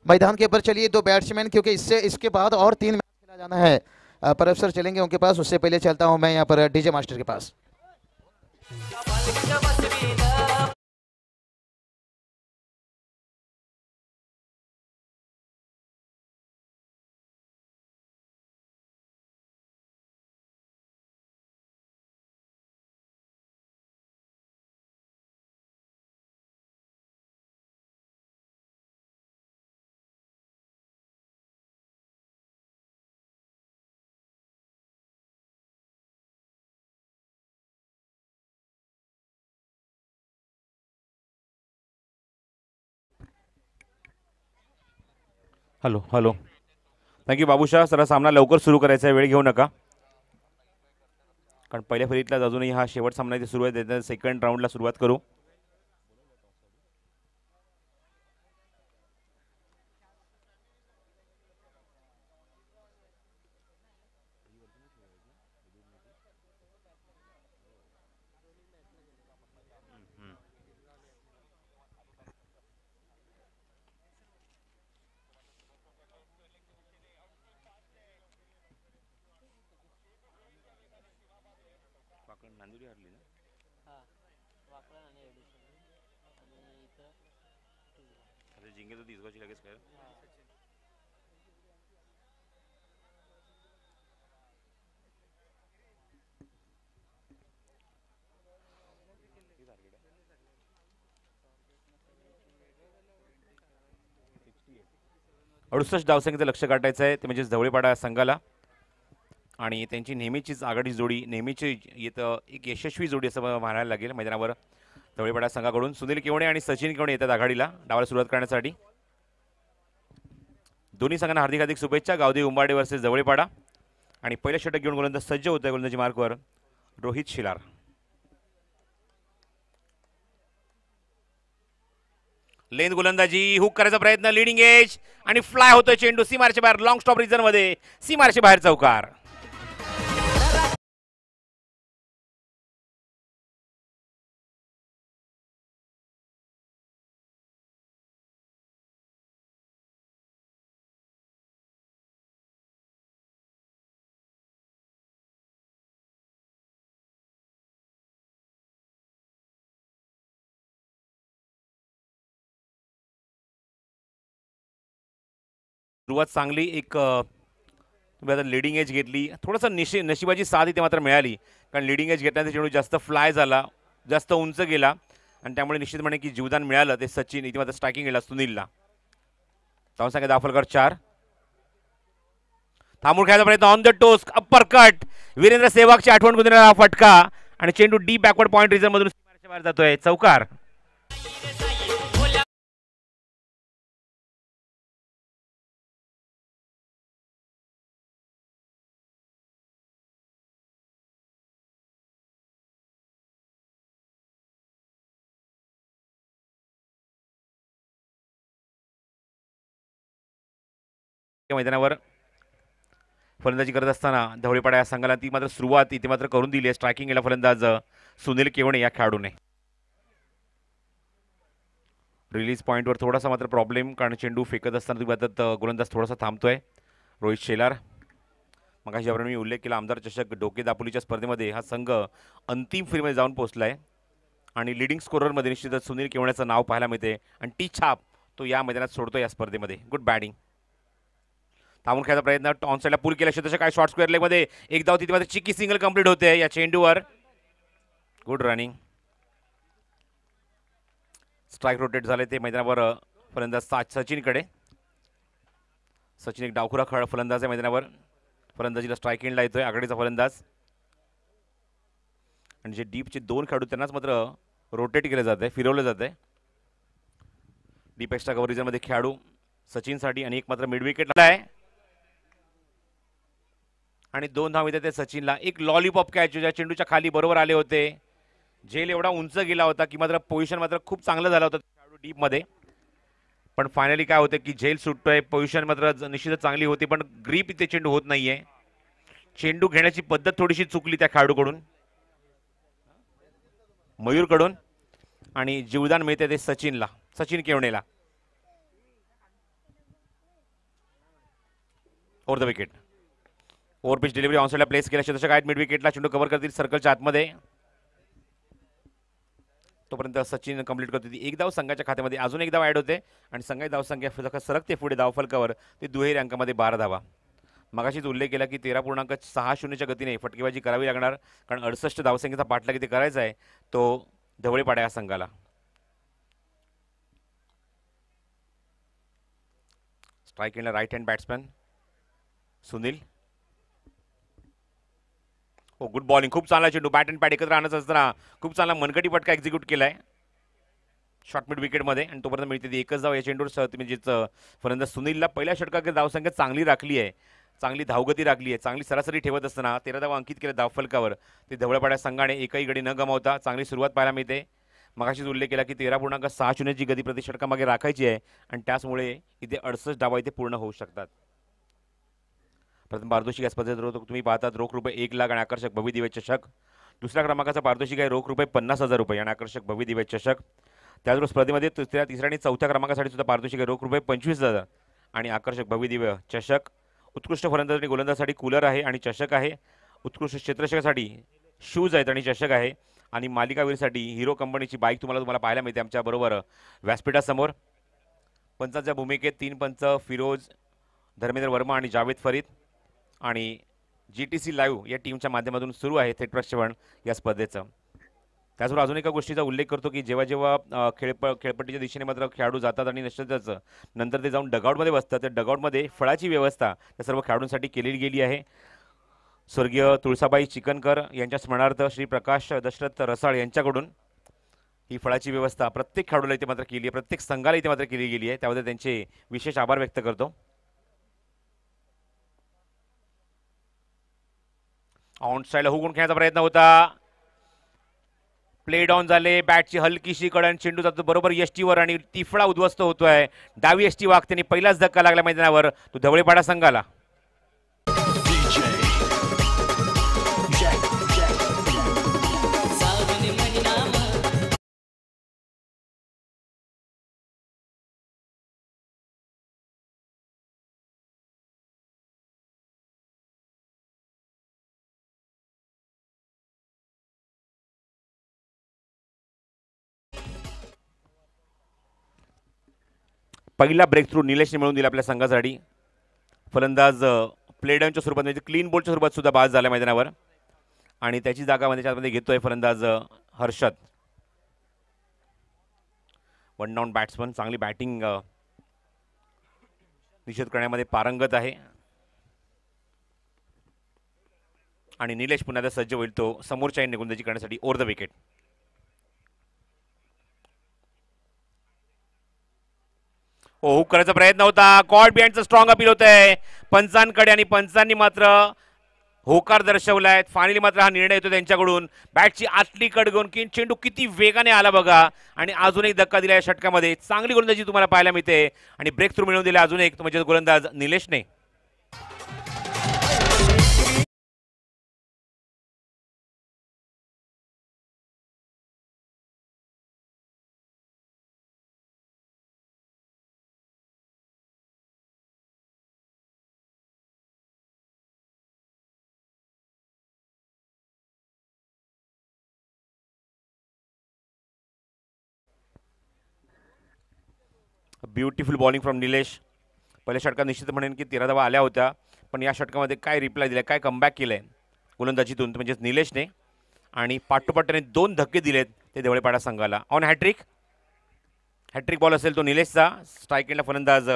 मैदान के ऊपर, चलिए 2 बैट्समैन, क्योंकि इससे इसके बाद और 3 मैच खेला जाना है। परब सर चलेंगे उनके पास, उससे पहले चलता हूँ मैं यहाँ पर डीजे मास्टर के पास। Hello hello, thank you Babushah. जरा सामना लवकर सुरू करायचा आहे, वेळ घेऊ नका, कारण पहिल्या फेरीतलाच अजूनही हा शेवट सामना इथे सुरू आहे, त्याच्या सेकंड राऊंडला सुरुवात करू. नांदुरी हरली ना, आता जिंके तर दिसगावची लगेच काय. अडुसष्ट धावसंख्येचं लक्ष गाठायचं आहे, ते म्हणजे जवळपाडा संघाला, आणि त्यांची नेहमीचीच आघाडी जोडी, नेहमीची येतं एक यशस्वी जोडी असं म्हणायला लागेल मैदानावर. जवळपाडा संघाकडून सुनील केवणे आणि सचिन केवणे येतात आघाडीला डावाला सुरुवात करण्यासाठी. दोन्ही संघांना हार्दिक हार्दिक शुभेच्छा. गावदेवी उंबाडे वर्सेस जवळीपाडा. आणि पहिलं षटक घेऊन गोलंदाज सज्ज होत आहे गोलंदाजी मार्कवर रोहित शिलार. लेन गोलंदाजी हुक करायचा प्रयत्न लीडिंग एज आणि फ्लाय होतोय चेंडू सीमारच्या बाहेर लॉंग स्टॉप रिजन मध्ये सीमारच्या बाहेर चौकार. सुरुवात चांगली एक तुम्ही आता लिडिंग एज घेतली थोडंसं नशिबाची साथ इथे मात्र मिळाली कारण लिडिंग एज घेतल्यानंतर चेंडू जास्त फ्लाय झाला जास्त उंच गेला आणि त्यामुळे निश्चितपणे की जीवदान मिळालं ते सचिन इथे मात्र स्ट्रायकिंग केला सुनीलला. धावून सांगा दाफलकर 4. थांबून खेळायचा प्रयत्न on the toast upper cut Virender सेवागची आठवण करून देणारा फटका आणि चेंडू डी बॅकवर्ड पॉईंट रिजन मधून बाहेर जातोय चौकार. मैदानावर फलंदाजी करत असताना धवळीपाडा या संघाला ती मात्र सुरुवात इथे मात्र करून दिली आहे. स्ट्रायकिंग केला फलंदाज सुनील केवणे या खेळाडूने. रिलीज पॉईंटवर थोडासा मात्र प्रॉब्लेम कारण चेंडू फेकत असताना तुम्ही आता गोलंदाज थोडासा थांबतोय रोहित शेलार. मग ज्याप्रमाणे मी उल्लेख केला आमदार चषक डोके दापोलीच्या स्पर्धेमध्ये हा संघ अंतिम फेरीमध्ये जाऊन पोहोचलाय आणि लिडिंग स्कोररमध्ये निश्चितच सुनील केवण्याचं नाव पाहायला मिळते आणि ती छाप तो या मैदानात सोडतो या स्पर्धेमध्ये. Good batting. थांबून खेळायचा प्रयत्न ऑन साईडला पूल केला क्षेत्राच्या काय शॉर्ट स्क्वेअर लेगमध्ये एक धाव तिथे चिक्की सिंगल कंप्लीट होते या चेंडूवर. Good running. स्ट्राईक रोटेट झाले ते मैदानावर फलंदाज सचिनकडे. सचिन एक डावखुरा खेळ फलंदाज आहे मैदानावर फलंदाजीला स्ट्राईक एंडला येतोय आघाडीचा फलंदाज आणि जे डीपचे 2 खेळाडू त्यांनाच मात्र रोटेट केलं जात आहे फिरवलं जात आहे. डीप एक्स्ट्रा कव्हर रिजनमध्ये खेळाडू सचिनसाठी आणि एक मात्र मिड विकेटला आहे आणि 2 धाव येते ते सचिनला. एक लॉलीपॉप कॅच ज्या चेंडूच्या खाली बरोबर आले होते. झेल एवढा उंच गेला होता की मात्र पोझिशन मात्र खूप चांगलं झालं होतं खेळाडू डीपमध्ये पण फायनली काय होतं की झेल सुटतोय पोझिशन मात्र निश्चितच चांगली होती पण ग्रीप इथे चेंडू होत नाहीये. चेंडू घेण्याची पद्धत थोडीशी चुकली त्या खेळाडूकडून मयूरकडून आणि जीवदान मिळते ते सचिनला सचिन केवणेला. Over the wicket. Over pitch delivery ऑनसाईडला प्लेस केला क्षेत्राच्या काय मिड विकेटला चेंडू कव्हर करतील सर्कलच्या आतमध्ये. तोपर्यंत सचिन कंप्लीट करतो. एक धाव संघाच्या खात्यामध्ये अजून एक धाव ऍड होते आणि संघाची धावसंख्या सरकते पुढे धावफलकावर ते दुहेरी अंकामध्ये 12 धावा. मगाशीच उल्लेख केला की 13.60च्या गतीने फटकेबाजी करावी लागणार कारण 68 धावसंख्येचा पाठलाग इथे करायचा आहे तो धवळीपाडा या संघाला. स्ट्राईक केला राईट हँड बॅट्समॅन सुनील. हो गुड बॉलिंग. खूप चांगला चेंडू बॅट अँड पॅड एकत्र आणत असताना खूप चांगला मनगटी फटका एक्झिक्यूट केलाय शॉर्ट मिड विकेटमध्ये आणि तोपर्यंत मिळते ती एकच धाव या चेंडूवर म्हणजेच फलंदाज सुनीलला पहिल्या षटकात धावसंख्या चांगली राखली आहे चांगली धावगती राखली आहे चांगली सरासरी ठेवत असताना 13 धावा अंकित केल्या धावफलकावर. ते धवळपाड्या संघाने एकही गडी न गमावता चांगली सुरुवात पाहायला मिळते. मगाशीच उल्लेख केला की 13.60ची गती प्रति षटकामागे राखायची आहे आणि त्याचमुळे इथे 68 धावा इथे पूर्ण होऊ शकतात. प्रथम पारितोषिक या स्पर्धेत तुम्ही पाहतात रोख रुपये 1 लाख आणि आकर्षक भव्य दिव्य चषक. दुसऱ्या क्रमांकाचा पारितोषिक आहे रोख रुपये 50,000 रुपये आणि आकर्षक भव्य दिव्य चषक. त्याचबरोबर स्पर्धेमध्ये तिसऱ्या आणि चौथ्या क्रमांकासाठी सुद्धा पारितोषिक आहे रोख रुपये 25,000 आणि आकर्षक भव्य दिव्य चषक. उत्कृष्ट फलंदाज आणि गोलंदाजासाठी कूलर आहे आणि चषक आहे. उत्कृष्ट क्षेत्ररक्षकासाठी शूज आहेत आणि चषक आहे आणि मालिकावीरसाठी हिरो कंपनीची बाईक तुम्हाला पाहायला मिळते आमच्या बरोबर व्यासपीठासमोर. पंचांच्या भूमिकेत 3 पंच फिरोज धर्मेंद्र वर्मा आणि जावेद फरीद आणि GTC लाईव्ह या टीमच्या माध्यमातून सुरू आहे थेट प्रक्षेपण या स्पर्धेचं. त्याचबरोबर अजून एका गोष्टीचा उल्लेख करतो की जेव्हा जेव्हा खेळपट्टीच्या दिशेने मात्र खेळाडू जातात आणि निश्चितच नंतर ते जाऊन डगआउटमध्ये बसतात त्या डगआउटमध्ये फळाची व्यवस्था त्या सर्व खेळाडूंसाठी केलेली गेली आहे. स्वर्गीय तुळसाबाई चिकनकर यांच्या स्मरणार्थ श्री प्रकाश दशरथ रसाळ यांच्याकडून ही फळाची व्यवस्था प्रत्येक खेळाडूला इथे मात्र केली आहे प्रत्येक संघाला इथे मात्र केली गेली आहे त्याबद्दल त्यांचे विशेष आभार व्यक्त करतो. ऑन साईडला हुकून खेळण्याचा प्रयत्न होता. प्ले डाऊन झाले. बॅटची हलकीशी कडन चेंडू जातो बरोबर यष्टीवर आणि तिफळा उद्ध्वस्त होतोय. डावी यष्टी वागते. पहिलाच धक्का लागला मैदानावर तो धवळेपाडा संघाला. पहिला ब्रेक थ्रू निलेशने मिळवून दिला आपल्या संघासाठी. फलंदाज प्लेडाऊनच्या स्वरूपात म्हणजे क्लीन बोलच्या स्वरूपात सुद्धा बाद झाला मैदानावर आणि त्याची जागा त्याच्यामध्ये घेतोय फलंदाज हर्षद. वन डाऊन बॅट्समन चांगली बॅटिंग निषेध करण्यामध्ये पारंगत आहे आणि निलेश पुन्हा सज्ज होईल तो समोरच्या गोलंदाजी करण्यासाठी ओव्हर द विकेट. हुक करायचा प्रयत्न होता. कॉर्ड बिहाइंडचा स्ट्रॉंग अपील होत आहे पंचांकडे आणि पंचांनी मात्र होकार दर्शवलाय. फायनली मात्र हा निर्णय येतो त्यांच्याकडून. बॅटची आतली कड घेऊन की चेंडू किती वेगाने आला बघा आणि अजून एक धक्का दिला या षटकामध्ये. चांगली गोलंदाजी तुम्हाला पाहायला मिळते आणि ब्रेक थ्रू मिळवून दिला अजून एक म्हणजे गोलंदाज निलेशने. Beautiful bowling from Nilesh. पहिल्या षटकात निश्चित म्हणेन की 13 धावा आल्या होत्या पण या षटकामध्ये काय रिप्लाय दिलाय काय कमबॅक केलंय गोलंदाजीतून म्हणजे निलेशने आणि पाठोपाठ त्याने 2 धक्के दिलेत ते देवळेपाडा संघाला. ऑन हॅट्रिक बॉल असेल तो निलेशचा. स्ट्राईक एंडला फलंदाज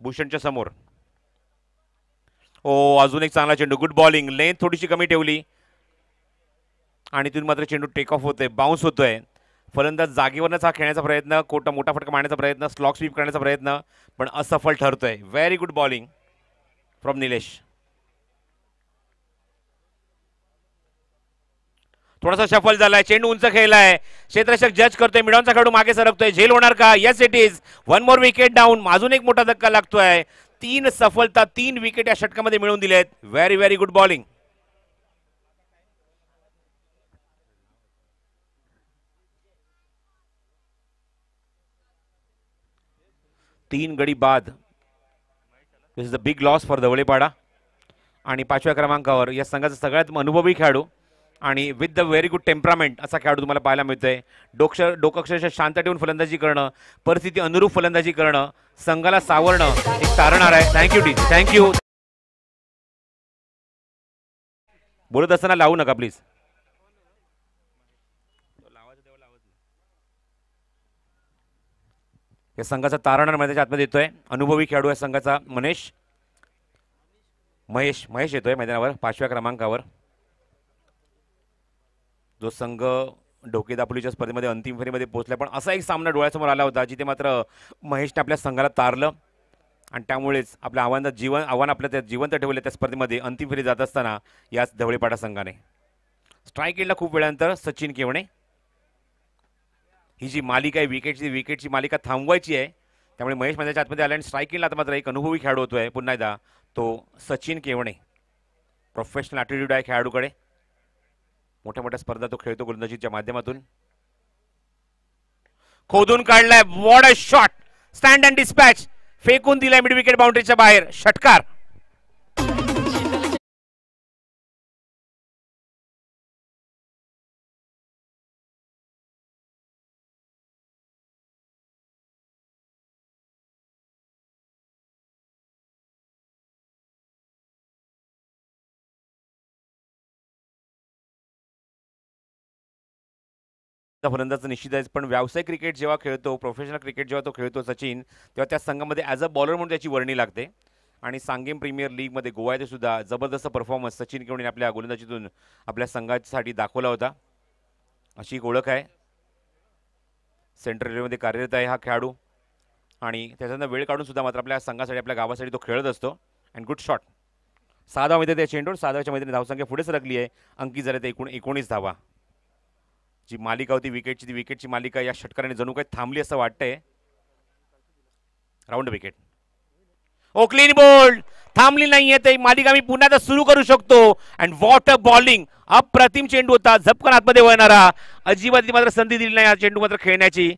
भूषणच्या समोर. ओ अजून एक चांगला चेंडू. Good bowling. लेंथ थोडीशी कमी ठेवली आणि तिथून मात्र चेंडू टेक ऑफ होतोय बाउन्स होतोय. फलंदाज जागेवरच हा खेळण्याचा प्रयत्न मोठा फटका मारण्याचा प्रयत्न स्लॉग स्वीप करण्याचा प्रयत्न पण असफल ठरतोय. Very good bowling from Nilesh. थोडासा सफल झालाय. चेंडू उंच खेळलाय. क्षेत्ररक्षक जज करतोय. मिडॉनचा खेळाडू मागे सरकतोय. झेल होणार का? Yes it is. 1 more wicket down. अजून एक मोठा धक्का लागतोय. 3 सफलता 3 विकेट या षटकामध्ये मिळवून दिलेत. Very very good bowling. 3 गडी बाद. This is a big loss for Dhavalepada आणि 5व्या क्रमांकावर या संघाचा सगळ्यात अनुभवी खेळाडू आणि with the very good temperament असा खेळाडू तुम्हाला पाहायला मिळतोय. डोकं अक्षरशः शांत ठेवून फलंदाजी करणं परिस्थिती अनुरूप फलंदाजी करणं संघाला सावरणं एक तारणहार आहे. Thank you tea thank you. बोलत असताना लावू नका प्लीज. या संघाचा तारणहार मैदानाच्या आतमध्ये येतोय. अनुभवी खेळाडू या संघाचा महेश येतोय मैदानावर 5व्या क्रमांकावर. जो संघ ढोकेदापुलीच्या स्पर्धेमध्ये अंतिम फेरीमध्ये पोहोचला पण असा एक सामना डोळ्यासमोर आला होता जिथे मात्र महेशने आपल्या संघाला तारलं आणि त्यामुळेच आपल्या आव्हान आपल्या त्या जिवंत ठेवले त्या स्पर्धेमध्ये अंतिम फेरी जात असताना याच धवळेपाडा संघाने. स्ट्राईक एंडला खूप वेळानंतर सचिन केवणे. ही जी मालिका आहे विकेटची मालिका थांबवायची आहे त्यामुळे महेश मैदानाच्या आतमध्ये आला आणि स्ट्राईक एंडला आता मात्र एक अनुभवी खेळाडू होतोय पुन्हा एकदा तो सचिन केवणे. प्रोफेशनल ॲटिट्यूड आहे खेळाडूकडे. मोठ्या मोठ्या स्पर्धा तो खेळतो गोलंदाजीच्या माध्यमातून. खोदून काढलाय. What a shot. Stand and dispatch. फेकून दिलाय मिड विकेट बाउंड्रीच्या बाहेर. षटकार. फलंदाज निश्चित आहे पण व्यावसायिक क्रिकेट जेव्हा खेळतो प्रोफेशनल क्रिकेट जेव्हा तो खेळतो सचिन तेव्हा त्या संघामध्ये ॲज अ बॉलर म्हणून त्याची वर्णी लागते आणि सांगेम प्रीमियर लीगमध्ये गोवा येथे सुद्धा जबरदस्त परफॉर्मन्स सचिन केवणीने आपल्या गोलंदाजीतून आपल्या संघासाठी दाखवला होता. अशी एक ओळख आहे. सेंट्रल रेल्वेमध्ये कार्यरत आहे हा खेळाडू आणि त्याच्यानंतर वेळ काढून सुद्धा मात्र आपल्या संघासाठी आपल्या गावासाठी तो खेळत असतो. And good shot. 6 धावा मिळते त्या चेंडूवर. 6 धावाच्या मैदानी धावसंख्या पुढे सरकली आहे. अंकित झाले ते 19 धावा. जी मालिका होती विकेटची, ती विकेटची मालिका या षटकाराने जणू काही थांबली असं वाटतंय. Round wicket. Oh clean bowled. थांबली नाहीये ते मालिका मी पुन्हा एकदा सुरू करू शकतो. And what a bowling. अप्रतिम चेंडू होता, झपकन आतमध्ये वळणारा. अजिबात मात्र संधी दिली नाही या चेंडू मात्र खेळण्याची.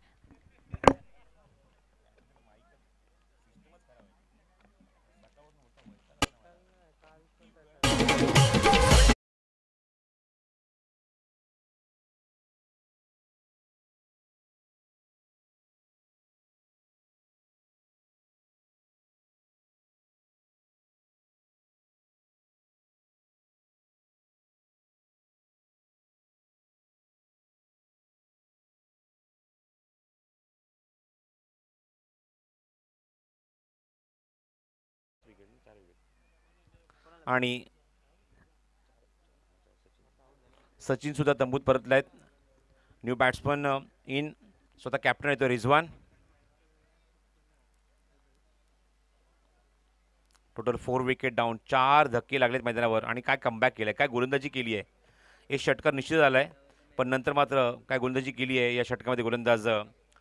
आणि सचिन सुद्धा तंबूत परतलायत. न्यू बॅट्समन इन. स्वतः कॅप्टन येतो रिझवान. Total 4 wicket down. 4 धक्के लागलेत मैदानावर आणि काय कमबॅक केलंय, काय गोलंदाजी केली आहे. एक षटकार निश्चित झालाय, पण नंतर मात्र काय गोलंदाजी केली आहे या षटकामध्ये गोलंदाज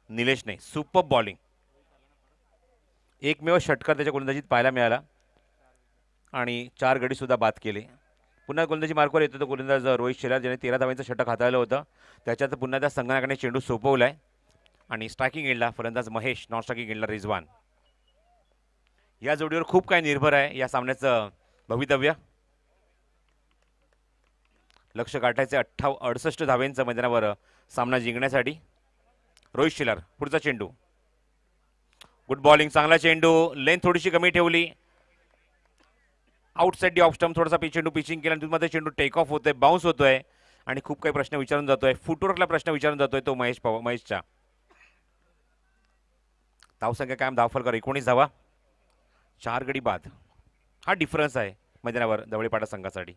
निलेशने. Super bowling. एकमेव षटकार त्याच्या गोलंदाजीत पाहायला मिळाला आणि 4 गडी सुद्धा बाद केले. पुन्हा गोलंदाजी मार्कवर येतो तो गोलंदाज रोहित शेलार, ज्याने 13 धावांचं षटक हाताळलं होतं. त्याच्यात पुन्हा त्या संगणकाने चेंडू सोपवलाय आणि स्ट्रायकिंग एंडला फलंदाज महेश, नॉन स्ट्रायकिंग एंडला रिझवान. या जोडीवर खूप काही निर्भर आहे या सामन्याचं भवितव्य. लक्ष गाठायचे 68 धावेंचं मैदानावर सामना जिंकण्यासाठी. रोहित शेलार पुढचा चेंडू. Good bowling. चांगला चेंडू. लेंथ थोडीशी कमी ठेवली. आउटसाइड दी ऑफ स्टंप थोडासा चेंडू पिचिंग केला. मध्ये चेंडू टेक ऑफ होतोय, बाउन्स होतोय आणि खूप काही प्रश्न विचारून जातोय. फुटवर्कला प्रश्न विचारून जातोय तो महेशच्या. धावसंख्या कायम धावफलकर 19 धावा. 4 गडी बाद. हा डिफरन्स आहे मैदानावर धवळीपाडा संघासाठी.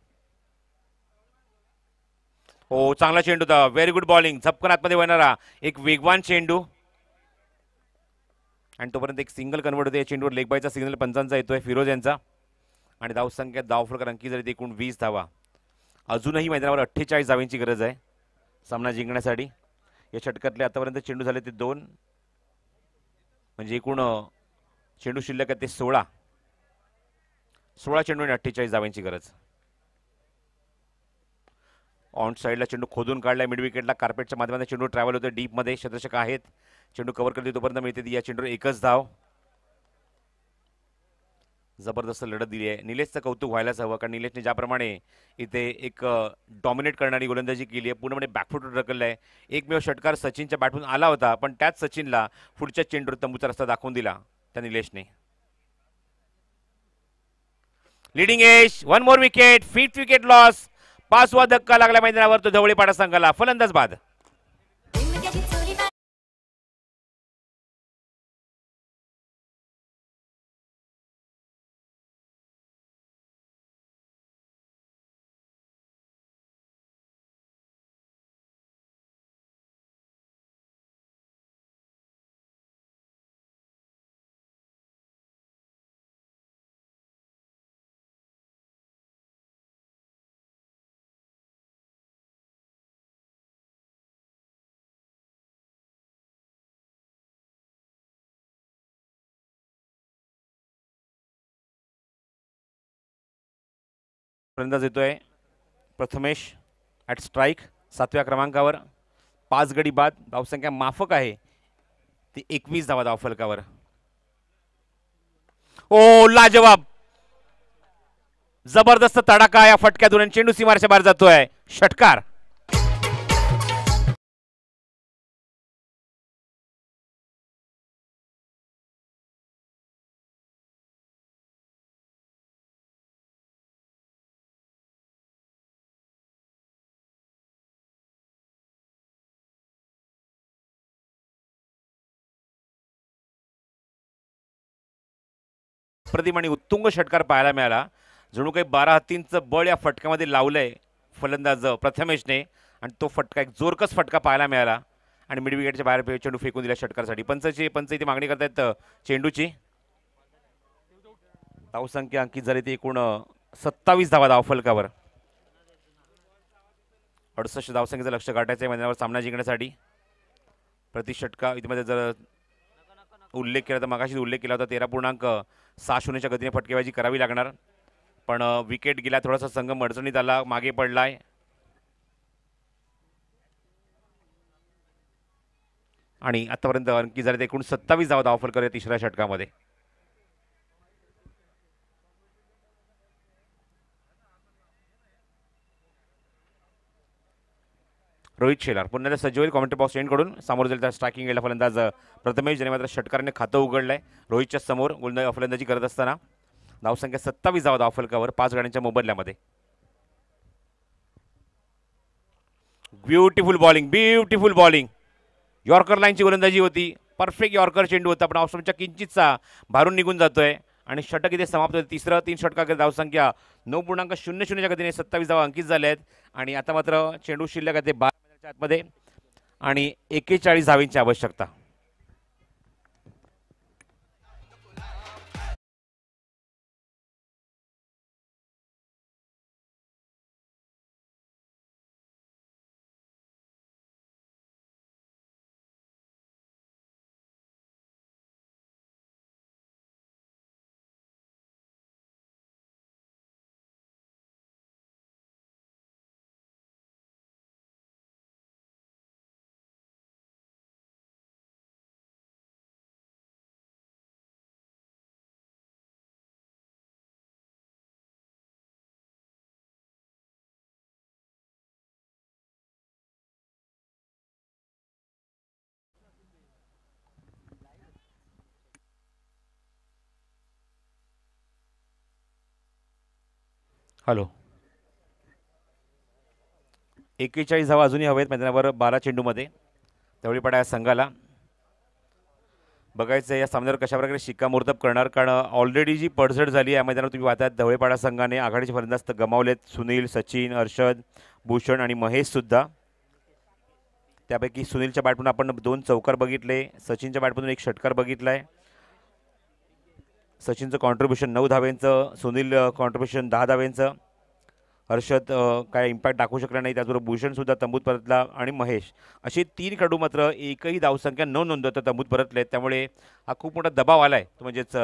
हो, चांगला चेंडू होता. Very good bowling. झपकन आतमध्ये वळणारा एक वेगवान चेंडू आणि तोपर्यंत एक सिंगल कन्वर्ट होते. चेंडूवर लेग बायचा सिग्नल पंचांचा येतोय, फिरोज यांचा. आणि धावसंख्या धावफलकर अंकित झाली एकूण 20 धावा. अजूनही मैदानावर 48 धावांची गरज आहे सामना जिंकण्यासाठी. या षटकातले आतापर्यंत चेंडू झाले ते 2, म्हणजे एकूण चेंडू शिल्लक आहे ते 16 चेंडू आणि 48 धावांची गरज. ऑन साईडला चेंडू खोदून काढलाय मिड विकेटला. कार्पेटच्या माध्यमातून चेंडू ट्रॅव्हल होतोय. डीपमध्ये क्षेत्ररक्षक आहेत. चेंडू कव्हर करते तोपर्यंत मिळते या चेंडूवर एकच धाव. जबरदस्त लढत दिली आहे. निलेशचं कौतुक व्हायलाच हवं, कारण निलेशने ज्याप्रमाणे इथे एक डॉमिनेट करणारी गोलंदाजी केली आहे, पूर्णपणे बॅकफुटवर ढकललं आहे. एकमेव षटकार सचिनच्या बॅटमधून आला होता, पण त्याच सचिनला पुढच्या चेंडूवर तंबूचा रस्ता दाखवून दिला त्या निलेशने. Leading edge. 1 more wicket. 5th wicket loss. 5वा धक्का लागला मैदानावर तो धवळीपाडा संघाला. फलंदाज बाद. फलंदाज येतोय प्रथमेश ॲट स्ट्राईक 7व्या क्रमांकावर. 5 गडी बाद. धावसंख्या माफक आहे ती 21 धावा धावफलकावर. ओ लाजवाब. जबरदस्त तडाखा या फटक्यातून. चेंडू सीमारेषा बाहेर जातोय. षटकार. प्रतिम आणि उत्तुंग षटकार पाहायला मिळाला. जणू काही 12 हत्तींचं बळ या फटक्यामध्ये लावलंय फलंदाज प्रथमेशने आणि तो फटका एक जोरकस फटका पाहायला मिळाला आणि मिड विकेटच्या बाहेर चेंडू फेकून दिला षटकारसाठी. पंच इथे मागणी करतायत चेंडूची. धावसंख्या अंकित झाली ती एकूण 27 धावा धावफलकावर. 68 धावसंख्येचं लक्ष गाठायचं आहे मैदानावर सामना जिंकण्यासाठी. प्रति षटका इथे जर उल्लेख केला तर मगाशी उल्लेख केला होता 13.60च्या गतीने फटकेबाजी करावी लागणार. पण विकेट गेला, थोडासा संघ अडचणीत आला, मागे पडलाय. आणि आतापर्यंत अंकी झाले एकूण 27 धावा धावफलक तिसऱ्या षटकामध्ये. रोहित शेलार पुन्हा सज्ज होईल कॉमेंट्री बॉक्स एंडकडून. समोर जाईल त्या स्ट्रायकिंग गेला फलंदाज प्रथमेश, ज्याने मात्र षटकाराने खातं उघडलंय रोहितच्या समोर फलंदाजी करत असताना. धावसंख्या 27 धावा धावफलकावर 5 गाड्यांच्या मोबदल्यामध्ये. Beautiful bowling. यॉर्कर लाईनची गोलंदाजी होती, परफेक्ट यॉर्कर चेंडू होता, पण ऑफस्टंपच्या किंचितचा भारून निघून जातोय आणि षटक इथे समाप्त होते. तिसरं 3 षटकाकडे धावसंख्या 9.00च्या गतीने 27 धावा अंकित झाल्या आहेत. आणि आता मात्र चेंडू शिल्लक आहे ते 12 आतमध्ये आणि 41 धावींची आवश्यकता. हॅलो, 41 धावा अजूनही हवेत मैदानावर 12 चेंडूमध्ये. धवळीपाडा या संघाला बघायचं या सामन्यावर कशाप्रकारे शिक्कामोर्तब करणार, कारण ऑलरेडी जी पडझड झाली या मैदानावर तुम्ही पाहतात. धवळीपाडा संघाने आघाडीचे फलंदाज गमावलेत. सुनील, सचिन, हर्षद, भूषण आणि महेशसुद्धा. त्यापैकी सुनीलच्या बॅटमधून आपण 2 चौकार बघितले, सचिनच्या बॅटमधून 1 षटकार बघितला आहे. सचिनचं कॉन्ट्रीब्युशन 9 धावेंचं, सुनील कॉन्ट्रीब्युशन 10 धावेंचं. हर्षद काय इम्पॅक्ट दाखवू शकला नाही, त्याचबरोबर भूषणसुद्धा तंबूत परतला आणि महेश असे 3 खेळाडू मात्र एकही धावसंख्या न नोंदवता तंबूत परतलेत. त्यामुळे हा खूप मोठा दबाव आला आहे, तो म्हणजेच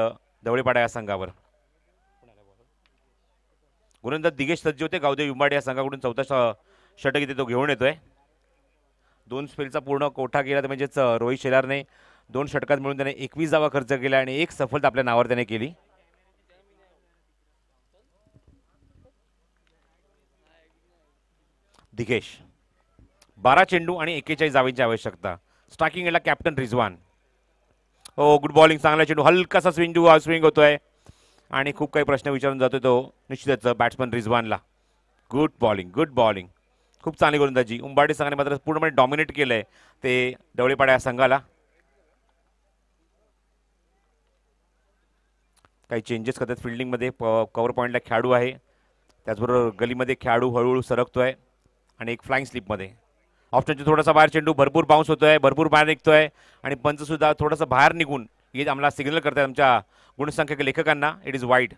धवळीपाडा या संघावर. गोलंदाज दिगेश सज्ज होते गावदेव युंबाडे या संघाकडून. 4था षटक इथे तो घेऊन येतोय. 2 स्पेलचा पूर्ण कोठा केला, तर म्हणजेच रोहित शेलारने 2 षटकात मिळून त्याने 21 धावा खर्च केला आणि 1 सफलता आपल्या नावावर त्याने केली. दिगेश 12 चेंडू आणि 41 धावांची आवश्यकता. स्ट्रायकिंग याला कॅप्टन रिजवान. हो, गुड बॉलिंग, चांगला चेंडू, हलकासा स्विंग होतोय आणि खूप काही प्रश्न विचारून जातोय तो निश्चितच बॅट्समन रिजवानला. गुड बॉलिंग, खूप चांगली गोलंदाजी. उंबाडे संघाने मात्र पूर्णपणे डॉमिनेट केलंय ते धवळीपाडा या संघाला. काही चेंजेस करतात फिल्डिंगमध्ये. कव्हर पॉईंटला खेळाडू आहे, त्याचबरोबर गलीमध्ये खेळाडू हळूहळू सरकतोय आणि एक फ्लाइंग स्लिपमध्ये. ऑप्शनचे थोडासा बाहेर चेंडू, भरपूर बाउन्स होतोय, भरपूर बाहेर निघतोय आणि पंचसुद्धा थोडंसं बाहेर निघून हे आम्हाला सिग्नल करतात आमच्या गुणसंख्यक लेखकांना, इट इज वाईड.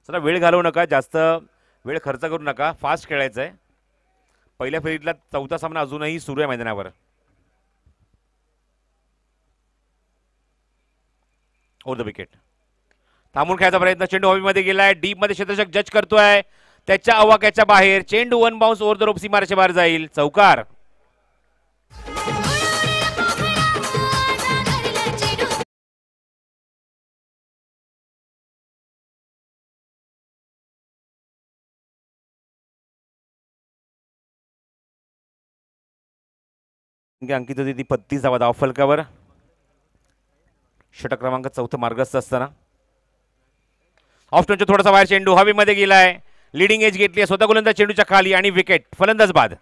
चला, वेळ घालवू नका, जास्त वेळ खर्च करू नका, फास्ट खेळायचं आहे. पहिल्या फेरीतला 4था सामना अजूनही सुरू आहे मैदानावर. ओव्हर द विकेट, थांबून खेळायचा प्रयत्न, चेंडू हवेमध्ये गेलाय, डीप मध्ये क्षेत्ररक्षक जज करतोय, त्याच्या अवाक्याच्या बाहेर चेंडू 1 बाउन्स ओव्हर द रोप सीमारेषेच्या बाहेर जाईल. चौकार. अंकित होती ती 35 धावा धावफलकावर. षटक क्रमांक 4 मार्गस्थ असताना ऑफ थोडासा बाहेर चेंडू हवेमध्ये गेलाय, लिडिंग एज घेतली स्वतः गोलंदाज चेंडूच्या खाली आणि विकेट. फलंदाज बाद.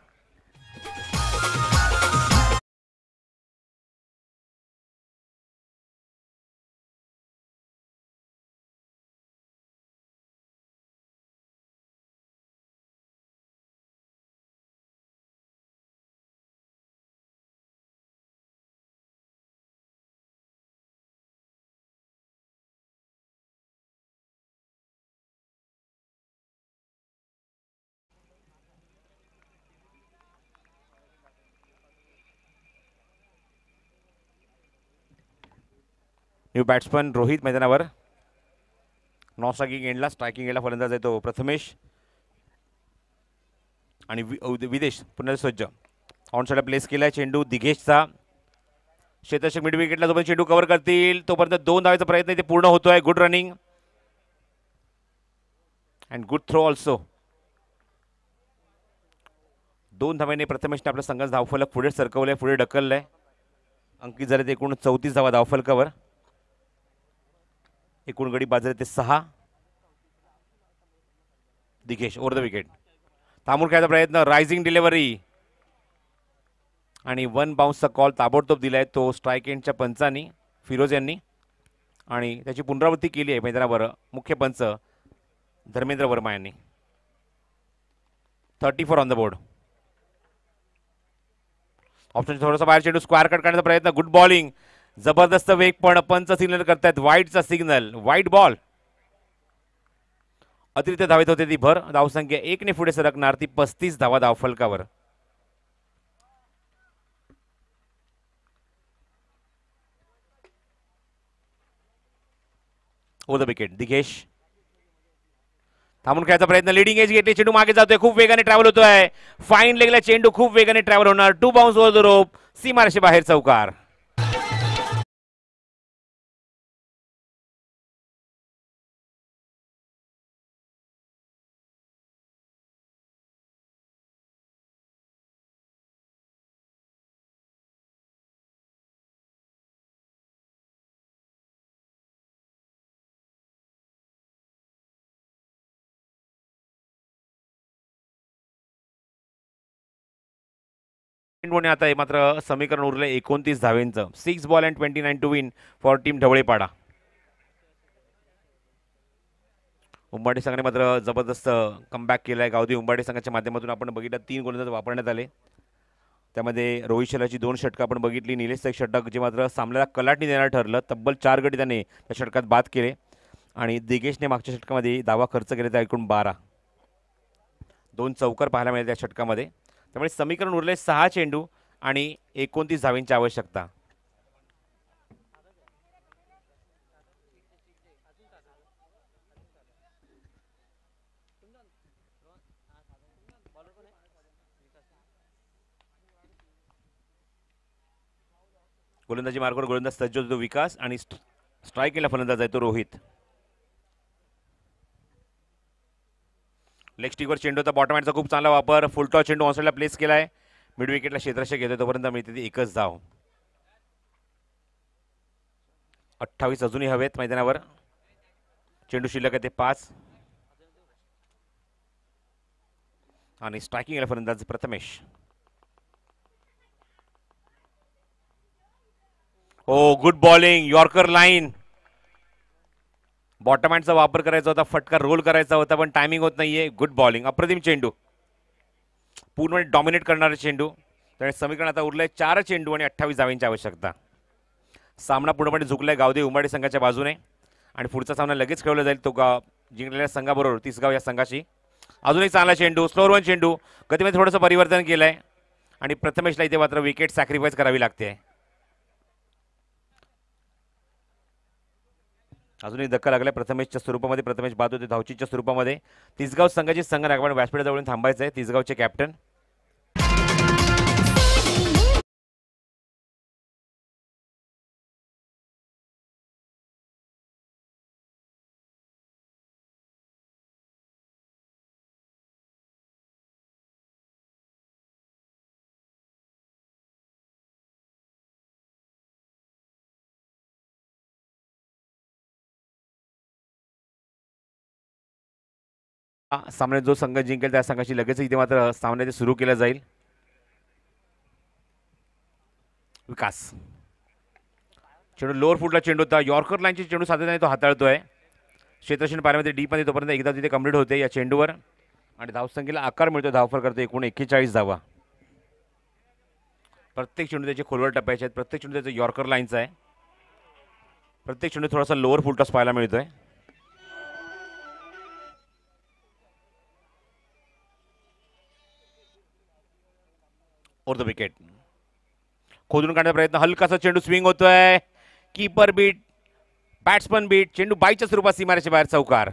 न्यू बॅट्समन रोहित मैदानावर. नॉन स्ट्रायकिंग एंडला, स्ट्रायकिंग एंडला फलंदाज आहे तो प्रथमेश आणि विदेश पुन्हा सज्ज. ऑन साईडला प्लेस केलाय चेंडू दिघेशचा. क्षेत्ररक्षक मिड विकेटला जोपर्यंत चेंडू कव्हर करतील तोपर्यंत 2 धावेचा प्रयत्न इथे पूर्ण होतोय. Good running and good throw also. 2 धाव्यांनी प्रथमेशने आपल्या संघाचा धावफलक पुढे सरकवलंय, पुढे ढकललंय. अंकित झाले ते एकूण 34 धावा धावफलकावर. एकूण गडी बाजरे ते 6. दिघेश ओव्हर द विकेट. थांबून खेळायचा प्रयत्न, रायझिंग डिलिव्हरी आणि 1 बाउन्सचा कॉल ताबडतोब दिलाय तो स्ट्राईक एंडच्या पंचांनी, फिरोज यांनी, आणि त्याची पुनरावृत्ती केली आहे मैदानावर मुख्य पंच धर्मेंद्र वर्मा यांनी. 34 ऑन द बोर्ड. ऑप्शन थोडासा बाहेर चेंडू स्क्वायर कट करण्याचा प्रयत्न. गुड बॉलिंग, जबरदस्त वेग, पण पंच सिग्नल करतायत वाईटचा सिग्नल, वाईट बॉल. अतिरिक्त धावेत होते ती भर. धावसंख्या 1 ने पुढे सरकणार, ती 35 धावा धावफलकावर. Over the wicket. दिघेश थांबून खेळायचा प्रयत्न, लिडिंग एज घेतली, चेंडू मागे जातोय, खूप वेगाने ट्रॅव्हल होतोय. फाईन लेगला चेंडू खूप वेगाने ट्रॅव्हल होणार. 2 बाउन्स ओव्हर द रोप, सीमारेषे बाहेर चौकार. आता मात्र समीकरण उरले 29 धावेंचं. 6 ball and 29 to win for team Dhavalepada. Umbadi संघाने मात्र जबरदस्त कमबॅक केलाय. गावदेवी उंबाडी संघाच्या माध्यमातून आपण बघितलं 3 गोलंदाज वापरण्यात आले. त्यामध्ये रोहित शर्माची 2 षटकं आपण बघितली. निलेशचं 1 षटक जे मात्र सामन्याला कलाटणी देणार ठरलं. तब्बल 4 गडी त्याने त्या षटकात बाद केले आणि दिघेशने मागच्या षटकामध्ये दावा खर्च केले, त्या एकूण 12. 2 चौकार पाहायला मिळेल त्या षटकामध्ये. त्यामुळे समीकरण उरले 6 चेंडू आणि 29 धावेंची आवश्यकता. गोलंदाजी मार्गावर गोलंदाज सज्ज होतो विकास आणि स्ट्राईक केला फलंदाज आहे तो रोहित. लेग स्टिकवर चेंडू होता, बॉटम हँडचा खूप चांगला वापर. फुलटॉस चेंडू ऑनसाईडला प्लेस केलाय. मिड विकेटला क्षेत्ररक्षक घेतोय तोपर्यंत मिळते ती 1च धाव. 28 अजूनही हवेत मैदानावर. चेंडू शिल्लक आहे ते 5 आणि स्ट्रायकिंग केला फलंदाज Prathamesh. Oh good bowling, yorker line. Bottom हँडचा वापर करायचा होता, फटका रोल करायचा होता, पण टायमिंग होत नाहीये. गुड बॉलिंग, अप्रतिम चेंडू, पूर्णपणे डॉमिनेट करणारा चेंडू. त्यामुळे समीकरण आता उरलंय 4 चेंडू आणि 28 धावांची आवश्यकता. सामना पूर्णपणे झुकलाय गावदेवी उंबाडी संघाच्या बाजूने आणि पुढचा सामना लगेच खेळवला जाईल तो जिंकलेल्या संघाबरोबर तिसगाव या संघाशी. अजून एक चांगला चेंडू, स्लोअर 1 चेंडू. गतीमध्ये थोडंसं परिवर्तन केलंय आणि प्रथमेशला इथे मात्र विकेट सॅक्रिफाईस करावी लागते. अजूनही धक्का लागलाय प्रथमेशच्या स्वरूपामध्ये. प्रथमेश बाद होते धावचीच्या स्वरूपामध्ये. तिसगाव संघाची संघ आपण व्यासपीठाजवळून थांबायचं आहे. तिसगावचे कॅप्टन सामन्यात जो संघ जिंकेल त्या संघाची लगेच इथे मात्र सामना सुरू केला जाईल. विकास चेंडू लोअर फुटला चेंडू होता. यॉर्कर लाईनची चेंडू सातत्याने तो हाताळतोय. क्षेत्ररक्षण पाण्यामध्ये डीपमध्ये तोपर्यंत एकदा तिथे कंप्लीट होते या चेंडूवर आणि धावसंख्येला आकार मिळतो. धावफल करतो एकूण 41 धावा. प्रत्येक चेंडू त्याचे खोलवर टप्प्याचे आहेत. प्रत्येक चेंडू त्याचा यॉर्कर लाईनचा आहे. प्रत्येक चेंडू थोडासा लोअर फुलटॉस पाहायला मिळतोय. Over the wicket. खोदून काढण्याचा प्रयत्न, हलकासा चेंडू स्विंग होतोय. कीपर बीट बॅट्समन बीट, चेंडू बाईच्या स्वरूपात सीमारेच्या बाहेर चौकार.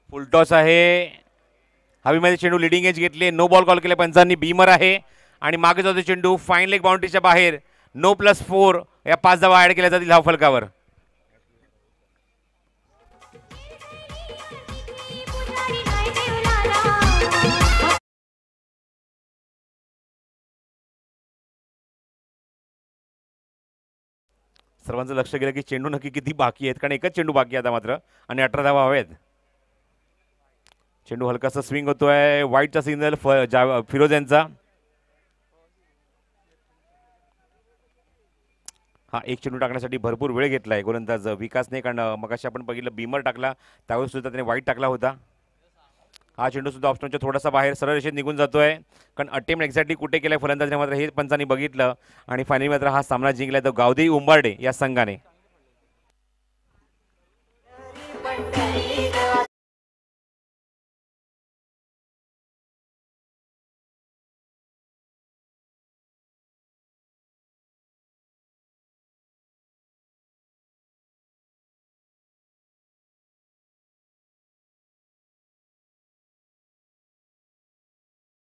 फुलटॉस आहे. हवेमध्ये चेंडू लिडिंग एज घेतले. नो बॉल कॉल केले पंचांनी. बीमर आहे आणि मागे जातो चेंडू फाईन लेग बाउंड्रीच्या बाहेर. नो +4 या 5 धावा ऍड केल्या जातील धाव फलकावर. सर्वांचं लक्ष गेलं की चेंडू नक्की किती बाकी आहेत, कारण एकच चेंडू बाकी आहे आता मात्र आणि 18 धावा हवेत. चेंडू हलकासा स्विंग होतोय. वाईटचा सिग्नल फिरोज यांचा. हा एक चेंडू टाकण्यासाठी भरपूर वेळ घेतलाय गोलंदाज विकासने, कारण मगाशी आपण बघितलं बीमर टाकला त्यावेळेस सुद्धा त्याने वाईट टाकला होता. हा चेंडू सुद्धा ऑप्शनच्या थोडासा बाहेर सरळ रेषेत निघून जातोय, कारण अटेम्प्ट एक्झॅक्टली कुठे केलाय फलंदाजाने मात्र हे पंचांनी बघितलं आणि फायनली मात्र हा सामना जिंकलाय तो गावदेवी उंबारडे या संघाने.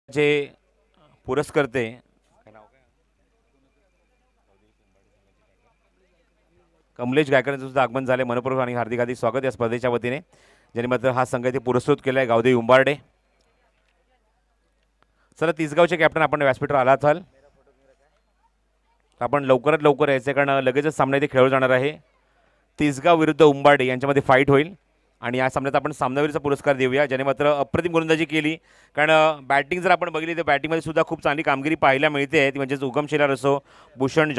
जे पुरस्कर्ते कमलेश गायकवाडांचं सुद्धा आगमन झाले. मनपूर्वक आणि हार्दिक हार्दिक स्वागत या स्पर्धेच्या वतीने, ज्यांनी मात्र हा संघ इथे पुरस्कृत केलाय गावदेवी उंबारडे. चला तिसगावचे कॅप्टन आपण व्यासपीठावर आला असाल, आपण लवकरात लवकर यायचं, कारण लगेचच सामना इथे खेळवला जाणार आहे. तिसगाव विरुद्ध उंबारडे यांच्यामध्ये फाईट होईल आणि या सामन्यात आपण सामनावीरचा पुरस्कार देऊया, ज्याने मात्र अप्रतिम गोलंदाजी केली. कारण बॅटिंग जर आपण बघितली तर बॅटिंगमध्ये सुद्धा खूप चांगली कामगिरी पाहायला मिळते. ती म्हणजेच उगम शेलार असो, भूषण